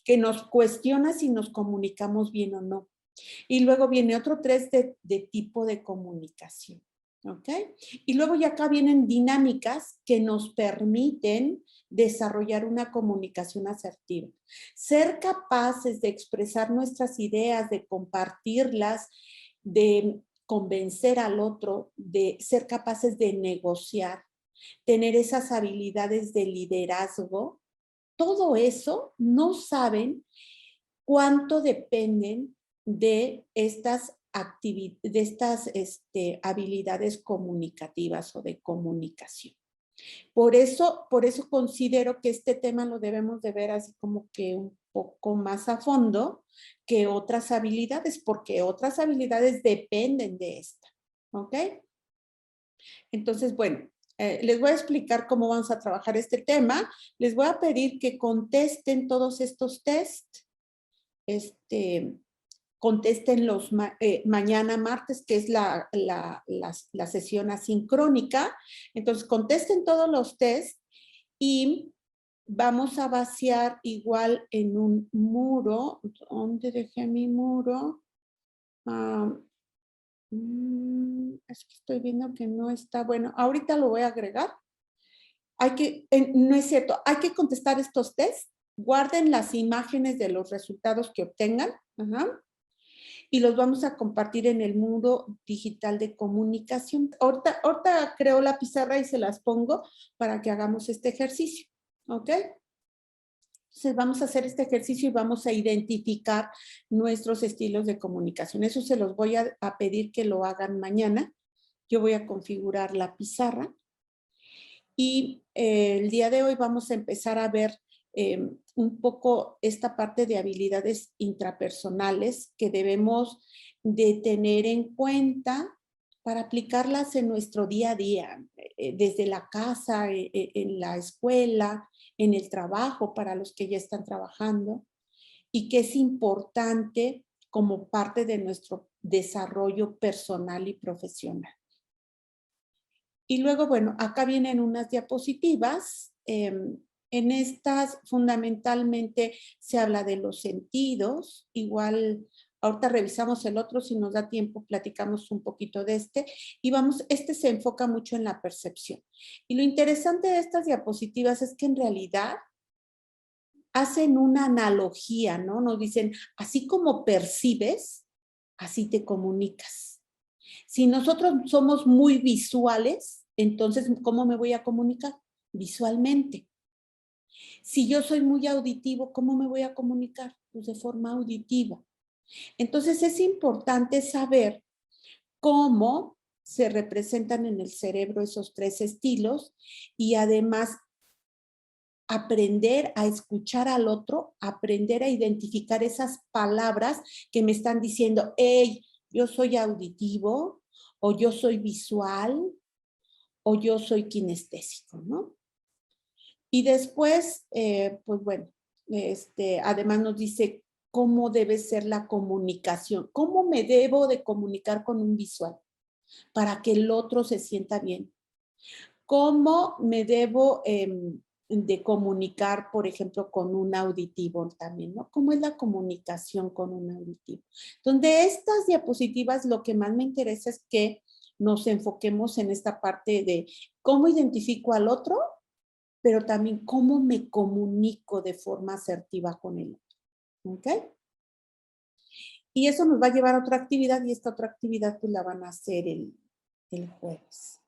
que nos cuestiona si nos comunicamos bien o no. Y luego viene otro test de tipo de comunicación. ¿Ok? Y luego ya acá vienen dinámicas que nos permiten desarrollar una comunicación asertiva. Ser capaces de expresar nuestras ideas, de compartirlas, de convencer al otro, de ser capaces de negociar, tener esas habilidades de liderazgo, todo eso no saben cuánto dependen de estas habilidades comunicativas o de comunicación. Por eso considero que este tema lo debemos de ver así como que un poco más a fondo que otras habilidades, porque otras habilidades dependen de esta, ¿ok? Entonces, bueno, les voy a explicar cómo vamos a trabajar este tema. Les voy a pedir que contesten todos estos tests. Contéstenlos mañana martes, que es la sesión asincrónica. Entonces, contesten todos los tests y vamos a vaciar igual en un muro. ¿Dónde dejé mi muro? Es que estoy viendo que no está bueno. Ahorita lo voy a agregar. No es cierto, hay que contestar estos tests. Guarden las imágenes de los resultados que obtengan. Y los vamos a compartir en el muro digital de comunicación. Ahorita creo la pizarra y se las pongo para que hagamos este ejercicio. ¿Ok? Entonces vamos a hacer este ejercicio y vamos a identificar nuestros estilos de comunicación. Eso se los voy a pedir que lo hagan mañana. Yo voy a configurar la pizarra. Y el día de hoy vamos a empezar a ver un poco esta parte de habilidades intrapersonales que debemos de tener en cuenta para aplicarlas en nuestro día a día, desde la casa, en la escuela, en el trabajo para los que ya están trabajando, y que es importante como parte de nuestro desarrollo personal y profesional. Y luego, bueno, acá vienen unas diapositivas. En estas fundamentalmente se habla de los sentidos. Igual ahorita revisamos el otro, si nos da tiempo platicamos un poquito de este. Y este se enfoca mucho en la percepción. Y lo interesante de estas diapositivas es que en realidad hacen una analogía, ¿no? Nos dicen, así como percibes, así te comunicas. Si nosotros somos muy visuales, entonces, ¿cómo me voy a comunicar? Visualmente. Si yo soy muy auditivo, ¿cómo me voy a comunicar? Pues de forma auditiva. Entonces, es importante saber cómo se representan en el cerebro esos tres estilos y además aprender a escuchar al otro, aprender a identificar esas palabras que me están diciendo, hey, yo soy auditivo, o yo soy visual, o yo soy kinestésico, ¿no? Y después, pues bueno, además nos dice cómo debe ser la comunicación, cómo me debo de comunicar con un visual para que el otro se sienta bien. ¿Cómo me debo de comunicar, por ejemplo, con un auditivo también, ¿no? ¿Cómo es la comunicación con un auditivo? Donde estas diapositivas lo que más me interesa es que nos enfoquemos en esta parte de cómo identifico al otro, pero también cómo me comunico de forma asertiva con el otro. ¿Ok? Y eso nos va a llevar a otra actividad y esta otra actividad pues la van a hacer el jueves.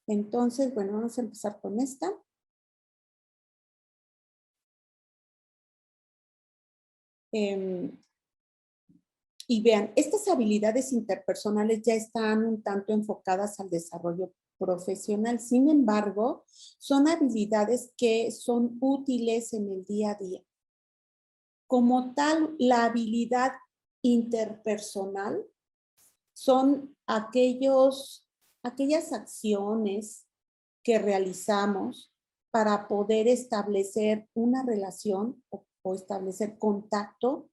Entonces, bueno, vamos a empezar con esta. Y vean, estas habilidades interpersonales ya están un tanto enfocadas al desarrollo profesional. Sin embargo, son habilidades que son útiles en el día a día. Como tal, la habilidad interpersonal son aquellas acciones que realizamos para poder establecer una relación o establecer contacto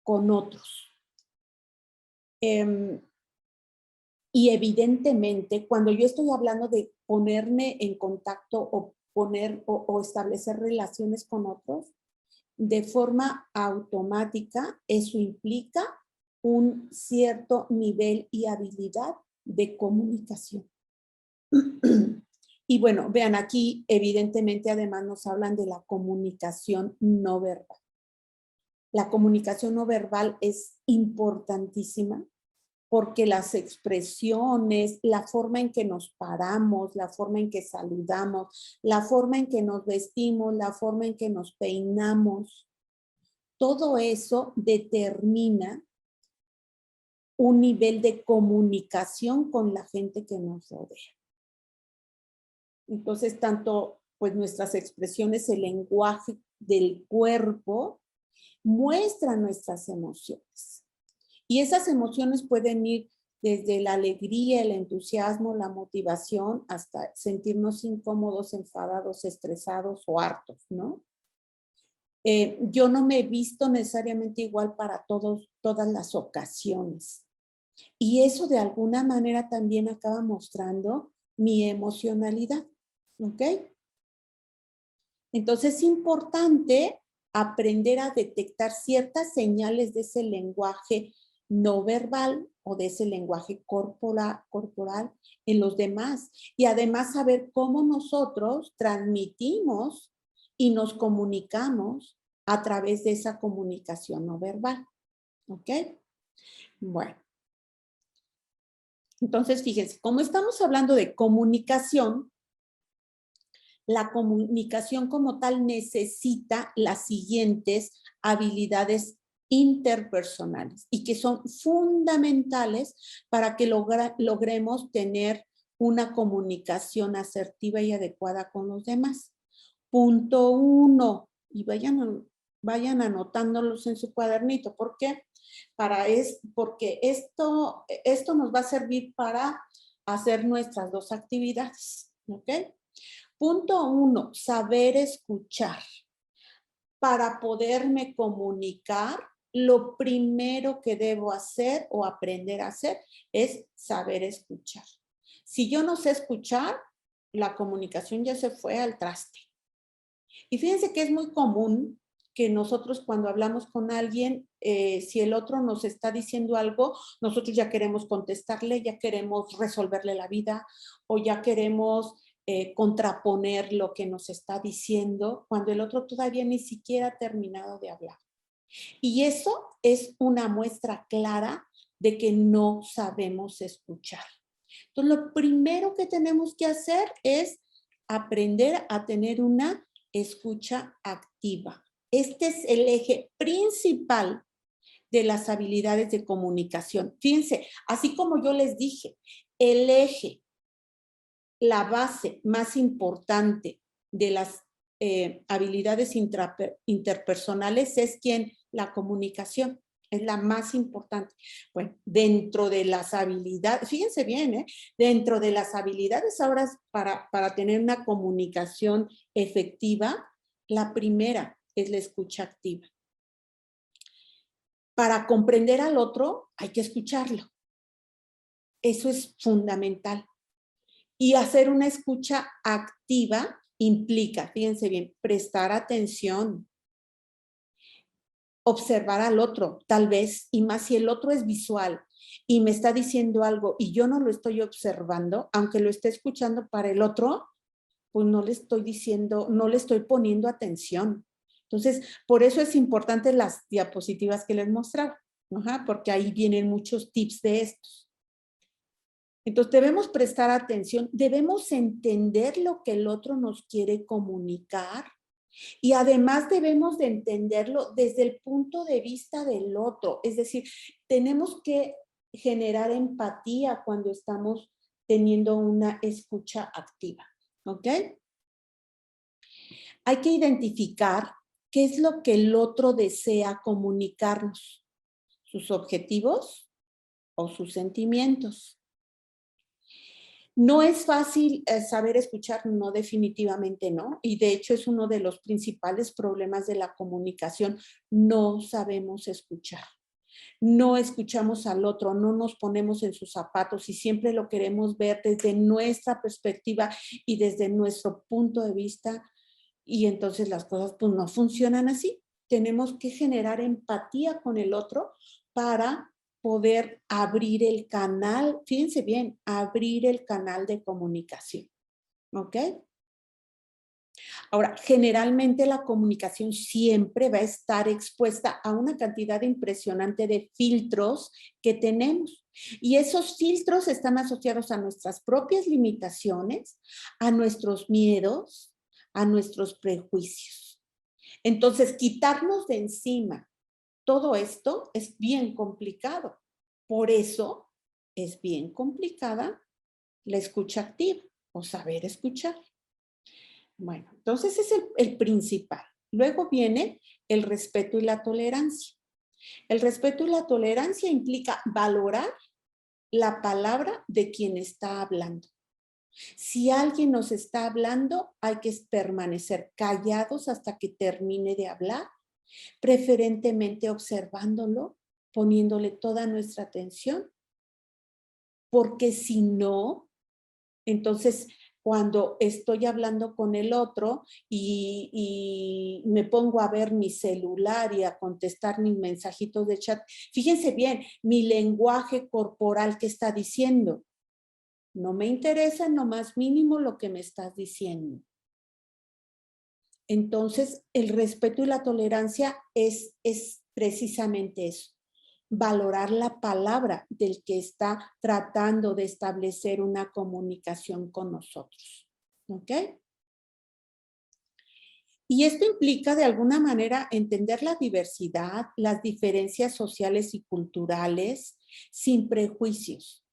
con otros. Y evidentemente, cuando yo estoy hablando de ponerme en contacto o establecer relaciones con otros, de forma automática, eso implica un cierto nivel y habilidad de comunicación. Y bueno, vean aquí, evidentemente, además nos hablan de la comunicación no verbal. La comunicación no verbal es importantísima porque las expresiones, la forma en que nos paramos, la forma en que saludamos, la forma en que nos vestimos, la forma en que nos peinamos, todo eso determina un nivel de comunicación con la gente que nos rodea. Entonces, tanto pues nuestras expresiones, el lenguaje del cuerpo muestra nuestras emociones. Y esas emociones pueden ir desde la alegría, el entusiasmo, la motivación, hasta sentirnos incómodos, enfadados, estresados o hartos, ¿no? Yo no me he visto necesariamente igual para todas las ocasiones. Y eso de alguna manera también acaba mostrando mi emocionalidad, ¿ok? Entonces es importante aprender a detectar ciertas señales de ese lenguaje no verbal o de ese lenguaje corporal en los demás. Y además saber cómo nosotros transmitimos y nos comunicamos a través de esa comunicación no verbal. ¿Ok? Bueno. Entonces, fíjense, como estamos hablando de comunicación, la comunicación como tal necesita las siguientes habilidades interpersonales y que son fundamentales para que logremos tener una comunicación asertiva y adecuada con los demás. Punto 1, y vayan anotándolos en su cuadernito. ¿Por qué? Porque esto nos va a servir para hacer nuestras dos actividades. ¿Ok? Punto 1, saber escuchar. Para poderme comunicar, lo primero que debo hacer o aprender a hacer es saber escuchar. Si yo no sé escuchar, la comunicación ya se fue al traste. Y fíjense que es muy común que nosotros cuando hablamos con alguien, si el otro nos está diciendo algo, nosotros ya queremos contestarle, ya queremos resolverle la vida o ya queremos contraponer lo que nos está diciendo cuando el otro todavía ni siquiera ha terminado de hablar. Y eso es una muestra clara de que no sabemos escuchar. Entonces, lo primero que tenemos que hacer es aprender a tener una escucha activa. Este es el eje principal de las habilidades de comunicación. Fíjense, así como yo les dije, el eje, la base más importante de las habilidades interpersonales es la comunicación. Es la más importante. Bueno, dentro de las habilidades, fíjense bien, dentro de las habilidades ahora para tener una comunicación efectiva, la primera es la escucha activa. Para comprender al otro hay que escucharlo. Eso es fundamental. Y hacer una escucha activa implica, fíjense bien, prestar atención, observar al otro, tal vez, y más si el otro es visual y me está diciendo algo y yo no lo estoy observando, aunque lo esté escuchando para el otro, pues no le estoy diciendo, no le estoy poniendo atención. Entonces, por eso es importante las diapositivas que les mostraba, porque ahí vienen muchos tips de estos. Entonces, debemos prestar atención, debemos entender lo que el otro nos quiere comunicar y además debemos de entenderlo desde el punto de vista del otro. Es decir, tenemos que generar empatía cuando estamos teniendo una escucha activa, ¿ok? Hay que identificar qué es lo que el otro desea comunicarnos, sus objetivos o sus sentimientos. No es fácil saber escuchar, no, definitivamente no. Y de hecho es uno de los principales problemas de la comunicación. No sabemos escuchar. No escuchamos al otro, no nos ponemos en sus zapatos y siempre lo queremos ver desde nuestra perspectiva y desde nuestro punto de vista. Y entonces las cosas pues no funcionan así. Tenemos que generar empatía con el otro para poder abrir el canal, fíjense bien, abrir el canal de comunicación, ¿ok? Ahora, generalmente la comunicación siempre va a estar expuesta a una cantidad impresionante de filtros que tenemos. Y esos filtros están asociados a nuestras propias limitaciones, a nuestros miedos, a nuestros prejuicios. Entonces, quitarnos de encima todo esto es bien complicado. Por eso es bien complicada la escucha activa o saber escuchar. Bueno, entonces es el principal. Luego viene el respeto y la tolerancia. El respeto y la tolerancia implica valorar la palabra de quien está hablando. Si alguien nos está hablando, hay que permanecer callados hasta que termine de hablar, preferentemente observándolo, poniéndole toda nuestra atención, porque si no, entonces cuando estoy hablando con el otro y me pongo a ver mi celular y a contestar mis mensajitos de chat, fíjense bien, mi lenguaje corporal que está diciendo. No me interesa en lo más mínimo lo que me estás diciendo. Entonces, el respeto y la tolerancia es precisamente eso. Valorar la palabra del que está tratando de establecer una comunicación con nosotros. ¿Ok? Y esto implica de alguna manera entender la diversidad, las diferencias sociales y culturales sin prejuicios.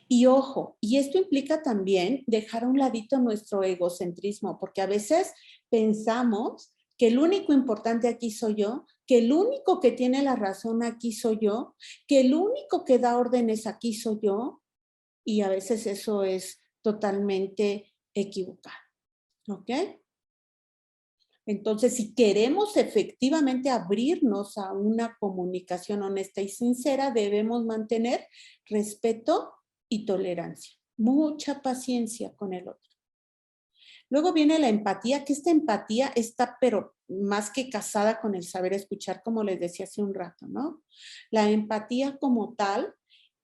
Y ojo, y esto implica también dejar a un ladito nuestro egocentrismo, porque a veces pensamos que el único importante aquí soy yo, que el único que tiene la razón aquí soy yo, que el único que da órdenes aquí soy yo, y a veces eso es totalmente equivocado. ¿Ok? Entonces, si queremos efectivamente abrirnos a una comunicación honesta y sincera, debemos mantener respeto y tolerancia. Mucha paciencia con el otro. Luego viene la empatía, que esta empatía está, pero más que casada con el saber escuchar, como les decía hace un rato, ¿no? La empatía como tal,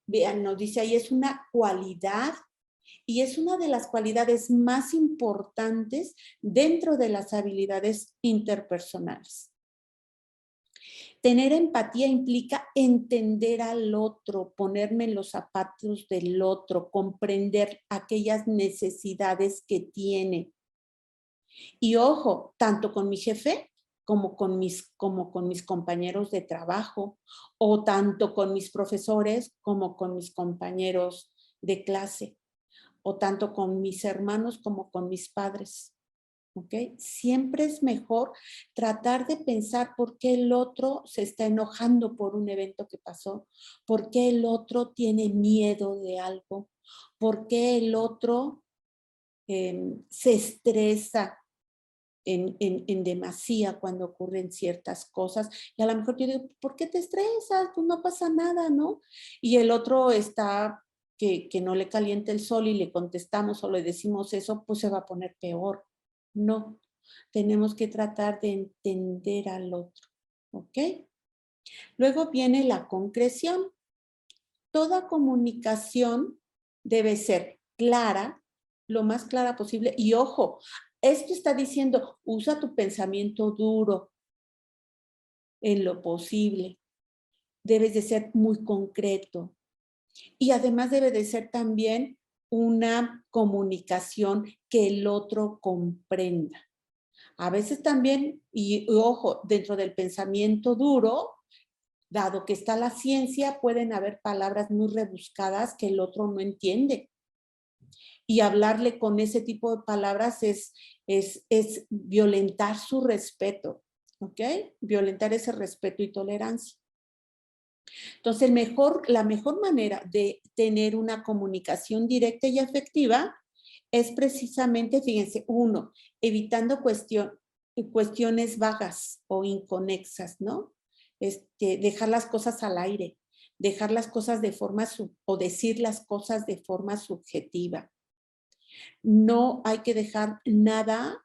vean, nos dice ahí, es una cualidad y es una de las cualidades más importantes dentro de las habilidades interpersonales. Tener empatía implica entender al otro, ponerme en los zapatos del otro, comprender aquellas necesidades que tiene. Y ojo, tanto con mi jefe como con mis compañeros de trabajo, o tanto con mis profesores como con mis compañeros de clase, o tanto con mis hermanos como con mis padres. ¿Ok? Siempre es mejor tratar de pensar por qué el otro se está enojando por un evento que pasó, por qué el otro tiene miedo de algo, por qué el otro se estresa en demasía cuando ocurren ciertas cosas. Y a lo mejor yo digo, ¿por qué te estresas? Pues no pasa nada, ¿no? Y el otro está que no le caliente el sol y le contestamos o le decimos eso, pues se va a poner peor. No, tenemos que tratar de entender al otro, ¿ok? Luego viene la concreción. Toda comunicación debe ser clara, lo más clara posible. Y ojo, esto está diciendo, usa tu pensamiento duro en lo posible. Debes de ser muy concreto. Y además debe de ser también una comunicación que el otro comprenda. A veces también, y ojo, dentro del pensamiento duro, dado que está la ciencia, pueden haber palabras muy rebuscadas que el otro no entiende. Y hablarle con ese tipo de palabras es violentar su respeto, ¿ok? Violentar ese respeto y tolerancia. Entonces, la mejor manera de tener una comunicación directa y efectiva es precisamente, fíjense, uno, evitando cuestiones vagas o inconexas, ¿no? Dejar las cosas al aire, dejar las cosas o decir las cosas de forma subjetiva. No hay que dejar nada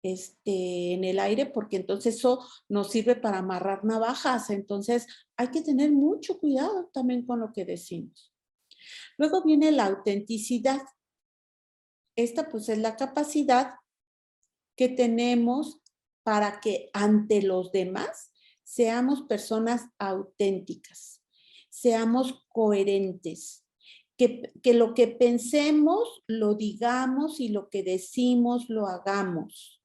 en el aire porque entonces eso nos sirve para amarrar navajas. Entonces hay que tener mucho cuidado también con lo que decimos. Luego viene la autenticidad. Esta pues es la capacidad que tenemos para que ante los demás seamos personas auténticas, seamos coherentes, que lo que pensemos lo digamos y lo que decimos lo hagamos.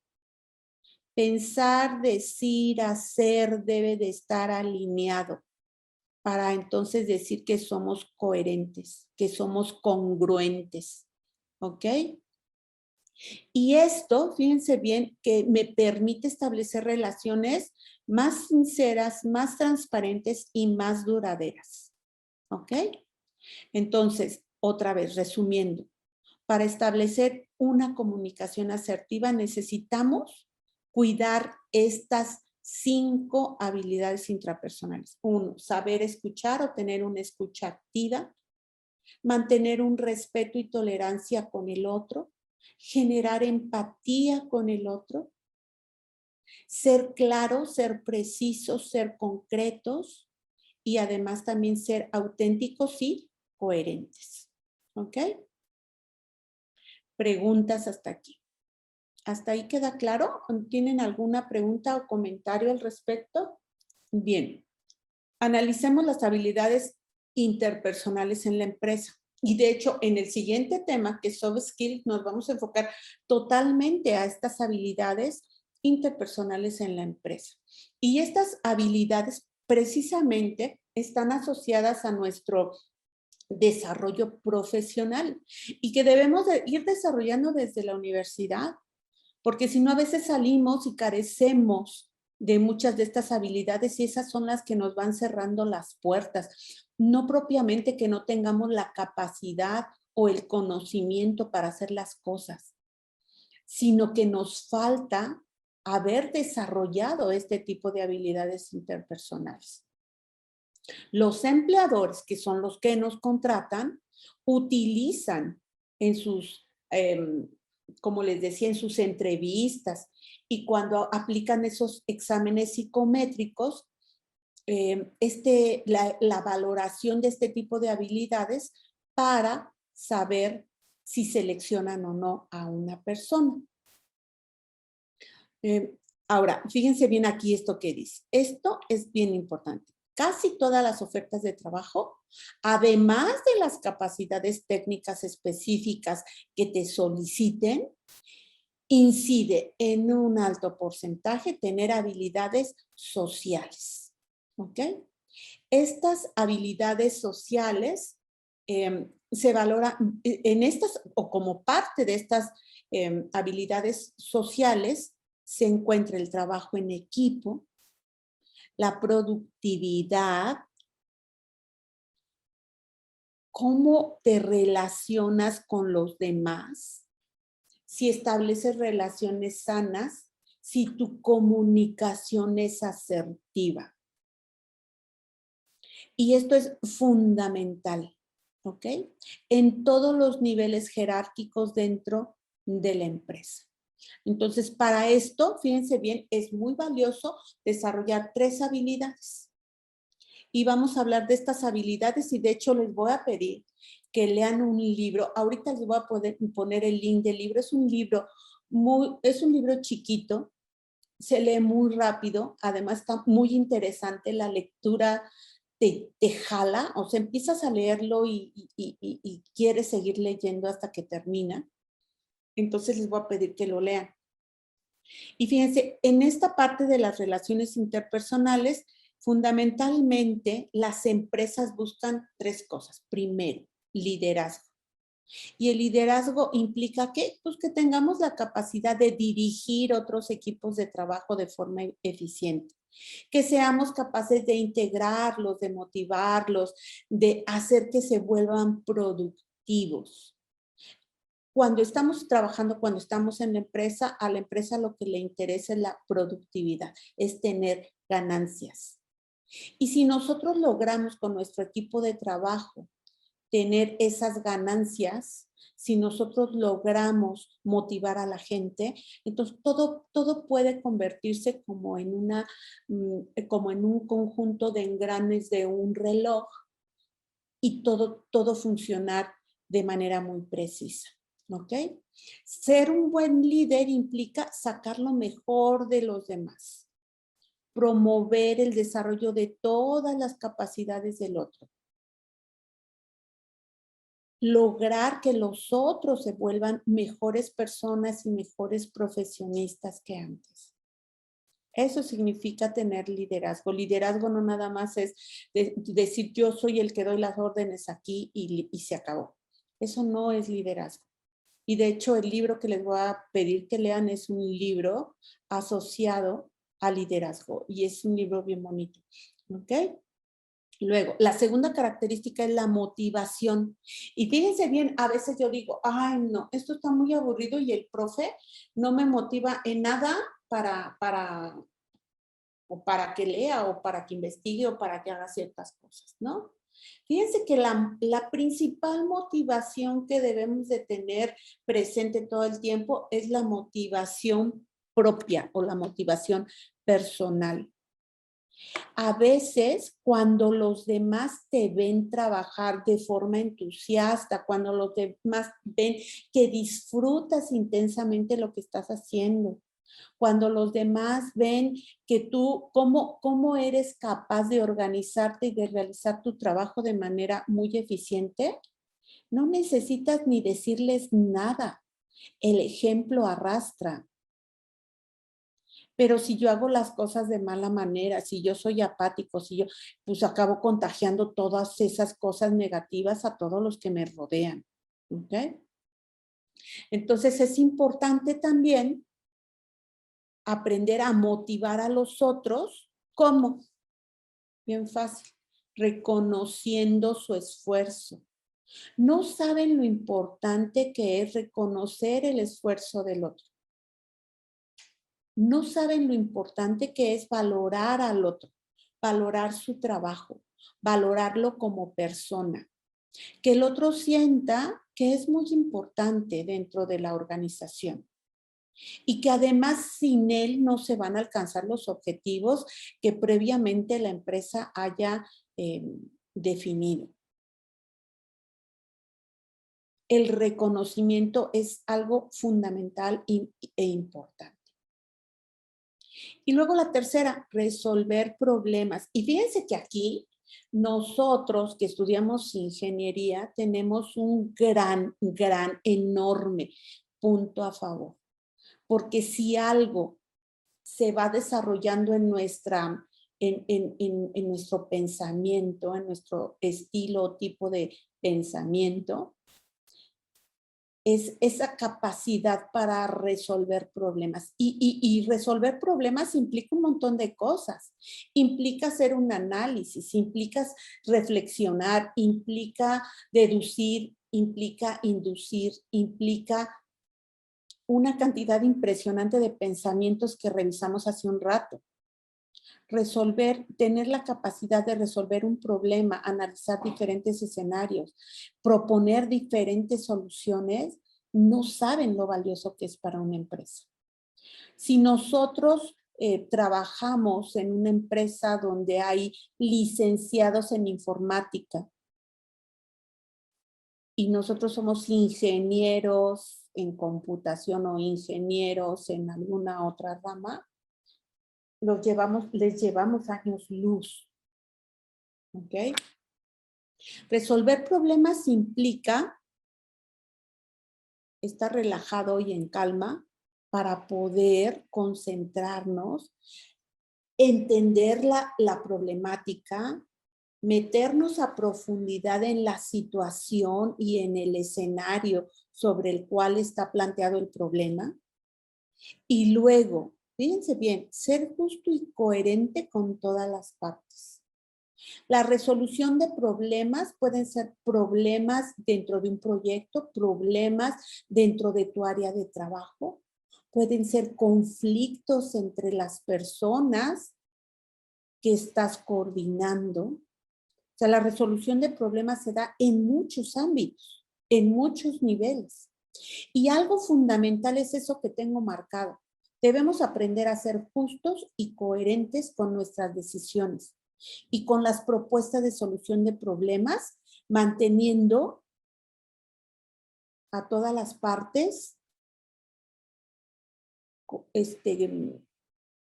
Pensar, decir, hacer debe de estar alineado para entonces decir que somos coherentes, que somos congruentes. ¿Ok? Y esto, fíjense bien, que me permite establecer relaciones más sinceras, más transparentes y más duraderas. ¿Ok? Entonces, otra vez, resumiendo, para establecer una comunicación asertiva necesitamos cuidar estas 5 habilidades intrapersonales. 1, saber escuchar o tener una escucha activa, mantener un respeto y tolerancia con el otro, generar empatía con el otro, ser claros, ser precisos, ser concretos y además también ser auténticos y coherentes. ¿Ok? Preguntas hasta aquí. ¿Hasta ahí queda claro? ¿Tienen alguna pregunta o comentario al respecto? Bien. Analicemos las habilidades interpersonales en la empresa. Y de hecho, en el siguiente tema, que es soft skills, nos vamos a enfocar totalmente a estas habilidades interpersonales en la empresa. Y estas habilidades precisamente están asociadas a nuestro desarrollo profesional y que debemos de ir desarrollando desde la universidad, porque si no a veces salimos y carecemos de muchas de estas habilidades y esas son las que nos van cerrando las puertas. No propiamente que no tengamos la capacidad o el conocimiento para hacer las cosas, sino que nos falta haber desarrollado este tipo de habilidades interpersonales. Los empleadores, que son los que nos contratan, utilizan en sus, como les decía, en sus entrevistas y cuando aplican esos exámenes psicométricos, la valoración de este tipo de habilidades para saber si seleccionan o no a una persona. Ahora, fíjense bien aquí esto que dice. Esto es bien importante. Casi todas las ofertas de trabajo, además de las capacidades técnicas específicas que te soliciten, incide en un alto porcentaje tener habilidades sociales. ¿Ok? Estas habilidades sociales se valoran en estas, o como parte de estas habilidades sociales, se encuentra el trabajo en equipo, la productividad, cómo te relacionas con los demás, si estableces relaciones sanas, si tu comunicación es asertiva. Y esto es fundamental, ¿ok? En todos los niveles jerárquicos dentro de la empresa. Entonces, para esto, fíjense bien, es muy valioso desarrollar 3 habilidades. Y vamos a hablar de estas habilidades y de hecho les voy a pedir que lean un libro. Ahorita les voy a poner el link del libro. Es un libro chiquito, se lee muy rápido, además está muy interesante, la lectura te jala, o sea, empiezas a leerlo y quieres seguir leyendo hasta que termina. Entonces les voy a pedir que lo lean. Y fíjense, en esta parte de las relaciones interpersonales, fundamentalmente las empresas buscan 3 cosas. Primero, liderazgo. Y el liderazgo implica ¿qué? Pues que tengamos la capacidad de dirigir otros equipos de trabajo de forma eficiente. Que seamos capaces de integrarlos, de motivarlos, de hacer que se vuelvan productivos. Cuando estamos trabajando, cuando estamos en la empresa, a la empresa lo que le interesa es la productividad, es tener ganancias. Y si nosotros logramos con nuestro equipo de trabajo tener esas ganancias, si nosotros logramos motivar a la gente, entonces todo puede convertirse como en un conjunto de engranes de un reloj y todo funcionar de manera muy precisa. ¿Ok? Ser un buen líder implica sacar lo mejor de los demás, promover el desarrollo de todas las capacidades del otro, lograr que los otros se vuelvan mejores personas y mejores profesionistas que antes. Eso significa tener liderazgo. Liderazgo no nada más es decir yo soy el que doy las órdenes aquí y se acabó. Eso no es liderazgo. Y de hecho, el libro que les voy a pedir que lean es un libro asociado a liderazgo y es un libro bien bonito. ¿Ok? Luego, la segunda característica es la motivación. Y fíjense bien, a veces yo digo, ay, no, esto está muy aburrido y el profe no me motiva en nada o para que lea o para que investigue o para que haga ciertas cosas, ¿no? Fíjense que la principal motivación que debemos de tener presente todo el tiempo es la motivación propia o la motivación personal. A veces, cuando los demás te ven trabajar de forma entusiasta, cuando los demás ven que disfrutas intensamente lo que estás haciendo, cuando los demás ven que tú, cómo eres capaz de organizarte y de realizar tu trabajo de manera muy eficiente, no necesitas ni decirles nada. El ejemplo arrastra. Pero si yo hago las cosas de mala manera, si yo soy apático, si yo, pues acabo contagiando todas esas cosas negativas a todos los que me rodean. ¿Ok? Entonces es importante también aprender a motivar a los otros. ¿Cómo? Bien fácil. Reconociendo su esfuerzo. No saben lo importante que es reconocer el esfuerzo del otro. No saben lo importante que es valorar al otro, valorar su trabajo, valorarlo como persona. Que el otro sienta que es muy importante dentro de la organización y que además sin él no se van a alcanzar los objetivos que previamente la empresa haya definido. El reconocimiento es algo fundamental e importante. Y luego la tercera, resolver problemas. Y fíjense que aquí nosotros que estudiamos ingeniería tenemos un gran, enorme punto a favor. Porque si algo se va desarrollando en nuestro pensamiento, en nuestro estilo o tipo de pensamiento, es esa capacidad para resolver problemas. Y resolver problemas implica un montón de cosas. Implica hacer un análisis, implica reflexionar, implica deducir, implica inducir, implica una cantidad impresionante de pensamientos que revisamos hace un rato. Resolver, tener la capacidad de resolver un problema, analizar diferentes escenarios, proponer diferentes soluciones, no saben lo valioso que es para una empresa. Si nosotros trabajamos en una empresa donde hay licenciados en informática y nosotros somos ingenieros en computación o ingenieros en alguna otra rama, les llevamos años luz. ¿Ok? Resolver problemas implica estar relajado y en calma para poder concentrarnos, entender la problemática, meternos a profundidad en la situación y en el escenario sobre el cual está planteado el problema. Y luego, fíjense bien, ser justo y coherente con todas las partes. La resolución de problemas pueden ser problemas dentro de un proyecto, problemas dentro de tu área de trabajo, pueden ser conflictos entre las personas que estás coordinando. O sea, la resolución de problemas se da en muchos ámbitos, en muchos niveles. Y algo fundamental es eso que tengo marcado. Debemos aprender a ser justos y coherentes con nuestras decisiones y con las propuestas de solución de problemas, manteniendo a todas las partes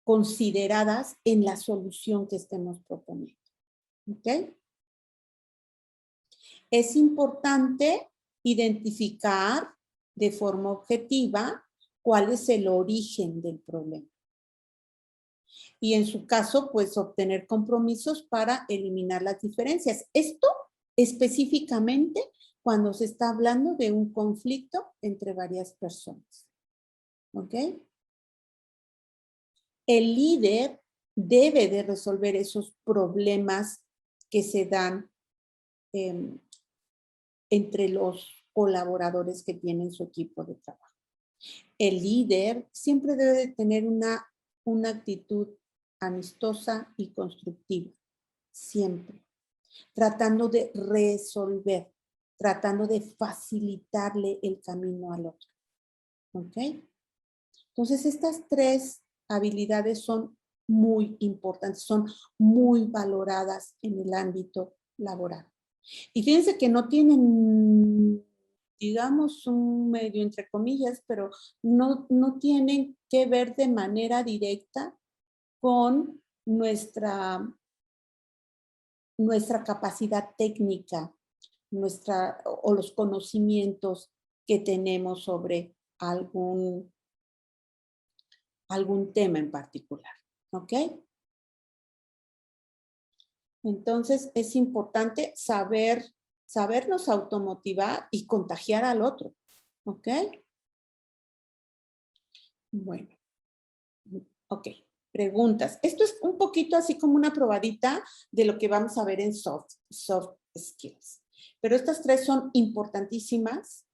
consideradas en la solución que estemos proponiendo. ¿Ok? Es importante identificar de forma objetiva cuál es el origen del problema. Y en su caso, pues obtener compromisos para eliminar las diferencias. Esto específicamente cuando se está hablando de un conflicto entre varias personas. ¿Ok? El líder debe de resolver esos problemas que se dan entre los colaboradores que tienen su equipo de trabajo. El líder siempre debe de tener una actitud amistosa y constructiva, siempre, tratando de resolver, tratando de facilitarle el camino al otro. ¿Ok? Entonces, estas 3 habilidades son muy importantes, son muy valoradas en el ámbito laboral. Y fíjense que no tienen, digamos, un medio entre comillas, pero no tienen que ver de manera directa con nuestra capacidad técnica, o los conocimientos que tenemos sobre algún tema en particular, ¿ok? Entonces, es importante sabernos automotivar y contagiar al otro, ¿ok? Bueno, ok, preguntas. Esto es un poquito así como una probadita de lo que vamos a ver en soft skills. Pero estas 3 son importantísimas.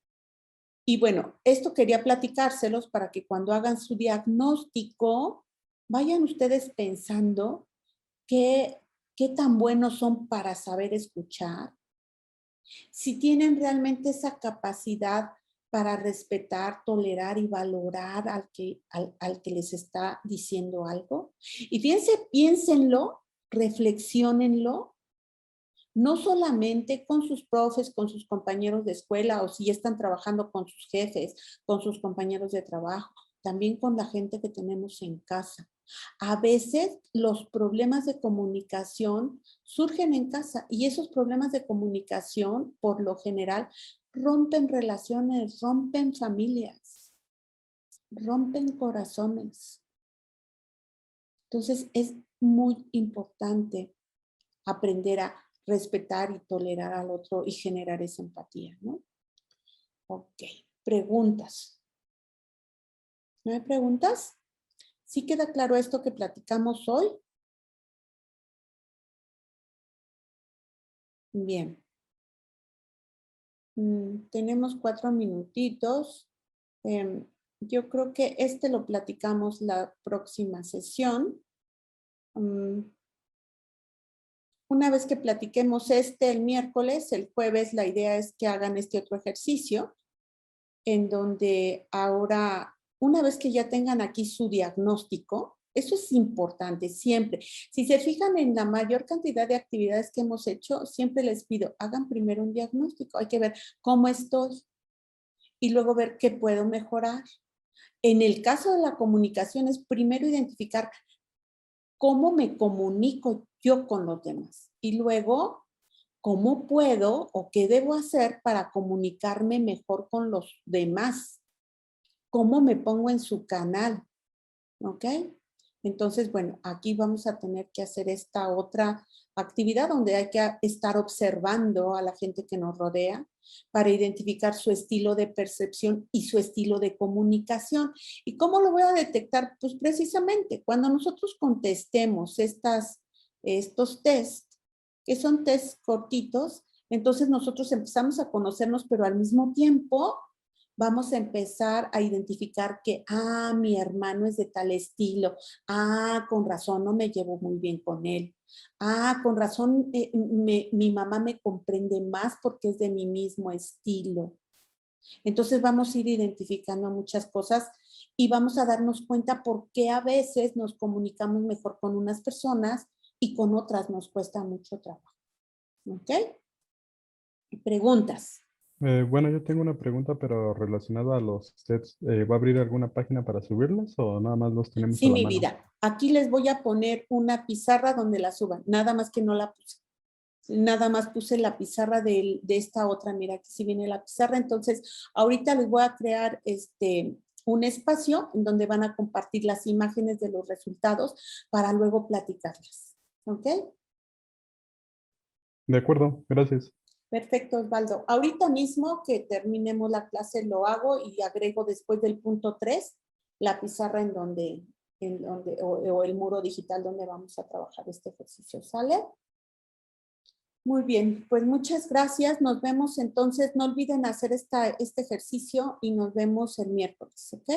Y bueno, esto quería platicárselos para que cuando hagan su diagnóstico, vayan ustedes pensando qué tan buenos son para saber escuchar, si tienen realmente esa capacidad para respetar, tolerar y valorar al que les está diciendo algo. Y fíjense, piénsenlo, reflexiónenlo, no solamente con sus profes, con sus compañeros de escuela, o si ya están trabajando con sus jefes, con sus compañeros de trabajo, también con la gente que tenemos en casa. A veces los problemas de comunicación surgen en casa y esos problemas de comunicación, por lo general, rompen relaciones, rompen familias, rompen corazones. Entonces es muy importante aprender a respetar y tolerar al otro y generar esa empatía, ¿no? Ok, preguntas. ¿No hay preguntas? ¿Sí queda claro esto que platicamos hoy? Bien. Tenemos 4 minutitos. Yo creo que lo platicamos la próxima sesión. Una vez que platiquemos el miércoles, el jueves, la idea es que hagan este otro ejercicio, en donde ahora, una vez que ya tengan aquí su diagnóstico, eso es importante siempre. Si se fijan en la mayor cantidad de actividades que hemos hecho, siempre les pido, hagan primero un diagnóstico. Hay que ver cómo estoy y luego ver qué puedo mejorar. En el caso de la comunicación es primero identificar cómo me comunico yo con los demás y luego cómo puedo o qué debo hacer para comunicarme mejor con los demás. ¿Cómo me pongo en su canal? ¿Ok? Entonces, bueno, aquí vamos a tener que hacer esta otra actividad donde hay que estar observando a la gente que nos rodea para identificar su estilo de percepción y su estilo de comunicación. ¿Y cómo lo voy a detectar? Pues precisamente cuando nosotros contestemos estos tests, que son tests cortitos, entonces nosotros empezamos a conocernos, pero al mismo tiempo vamos a empezar a identificar que, mi hermano es de tal estilo, con razón no me llevo muy bien con él, con razón mi mamá me comprende más porque es de mi mismo estilo. Entonces vamos a ir identificando muchas cosas y vamos a darnos cuenta por qué a veces nos comunicamos mejor con unas personas y con otras nos cuesta mucho trabajo. ¿Ok? Preguntas. Bueno, yo tengo una pregunta, pero relacionada a los sets. ¿Va a abrir alguna página para subirlos o nada más los tenemos Sí, a la mi mano? vida. Aquí les voy a poner una pizarra donde la suban. Nada más que no la puse. Nada más puse la pizarra de esta otra. Mira, aquí sí viene la pizarra. Entonces, ahorita les voy a crear un espacio en donde van a compartir las imágenes de los resultados para luego platicarlas. ¿Ok? De acuerdo, gracias. Perfecto, Osvaldo. Ahorita mismo que terminemos la clase lo hago y agrego después del punto 3 la pizarra o el muro digital donde vamos a trabajar este ejercicio. ¿Sale? Muy bien, pues muchas gracias. Nos vemos entonces. No olviden hacer este ejercicio y nos vemos el miércoles, ¿ok?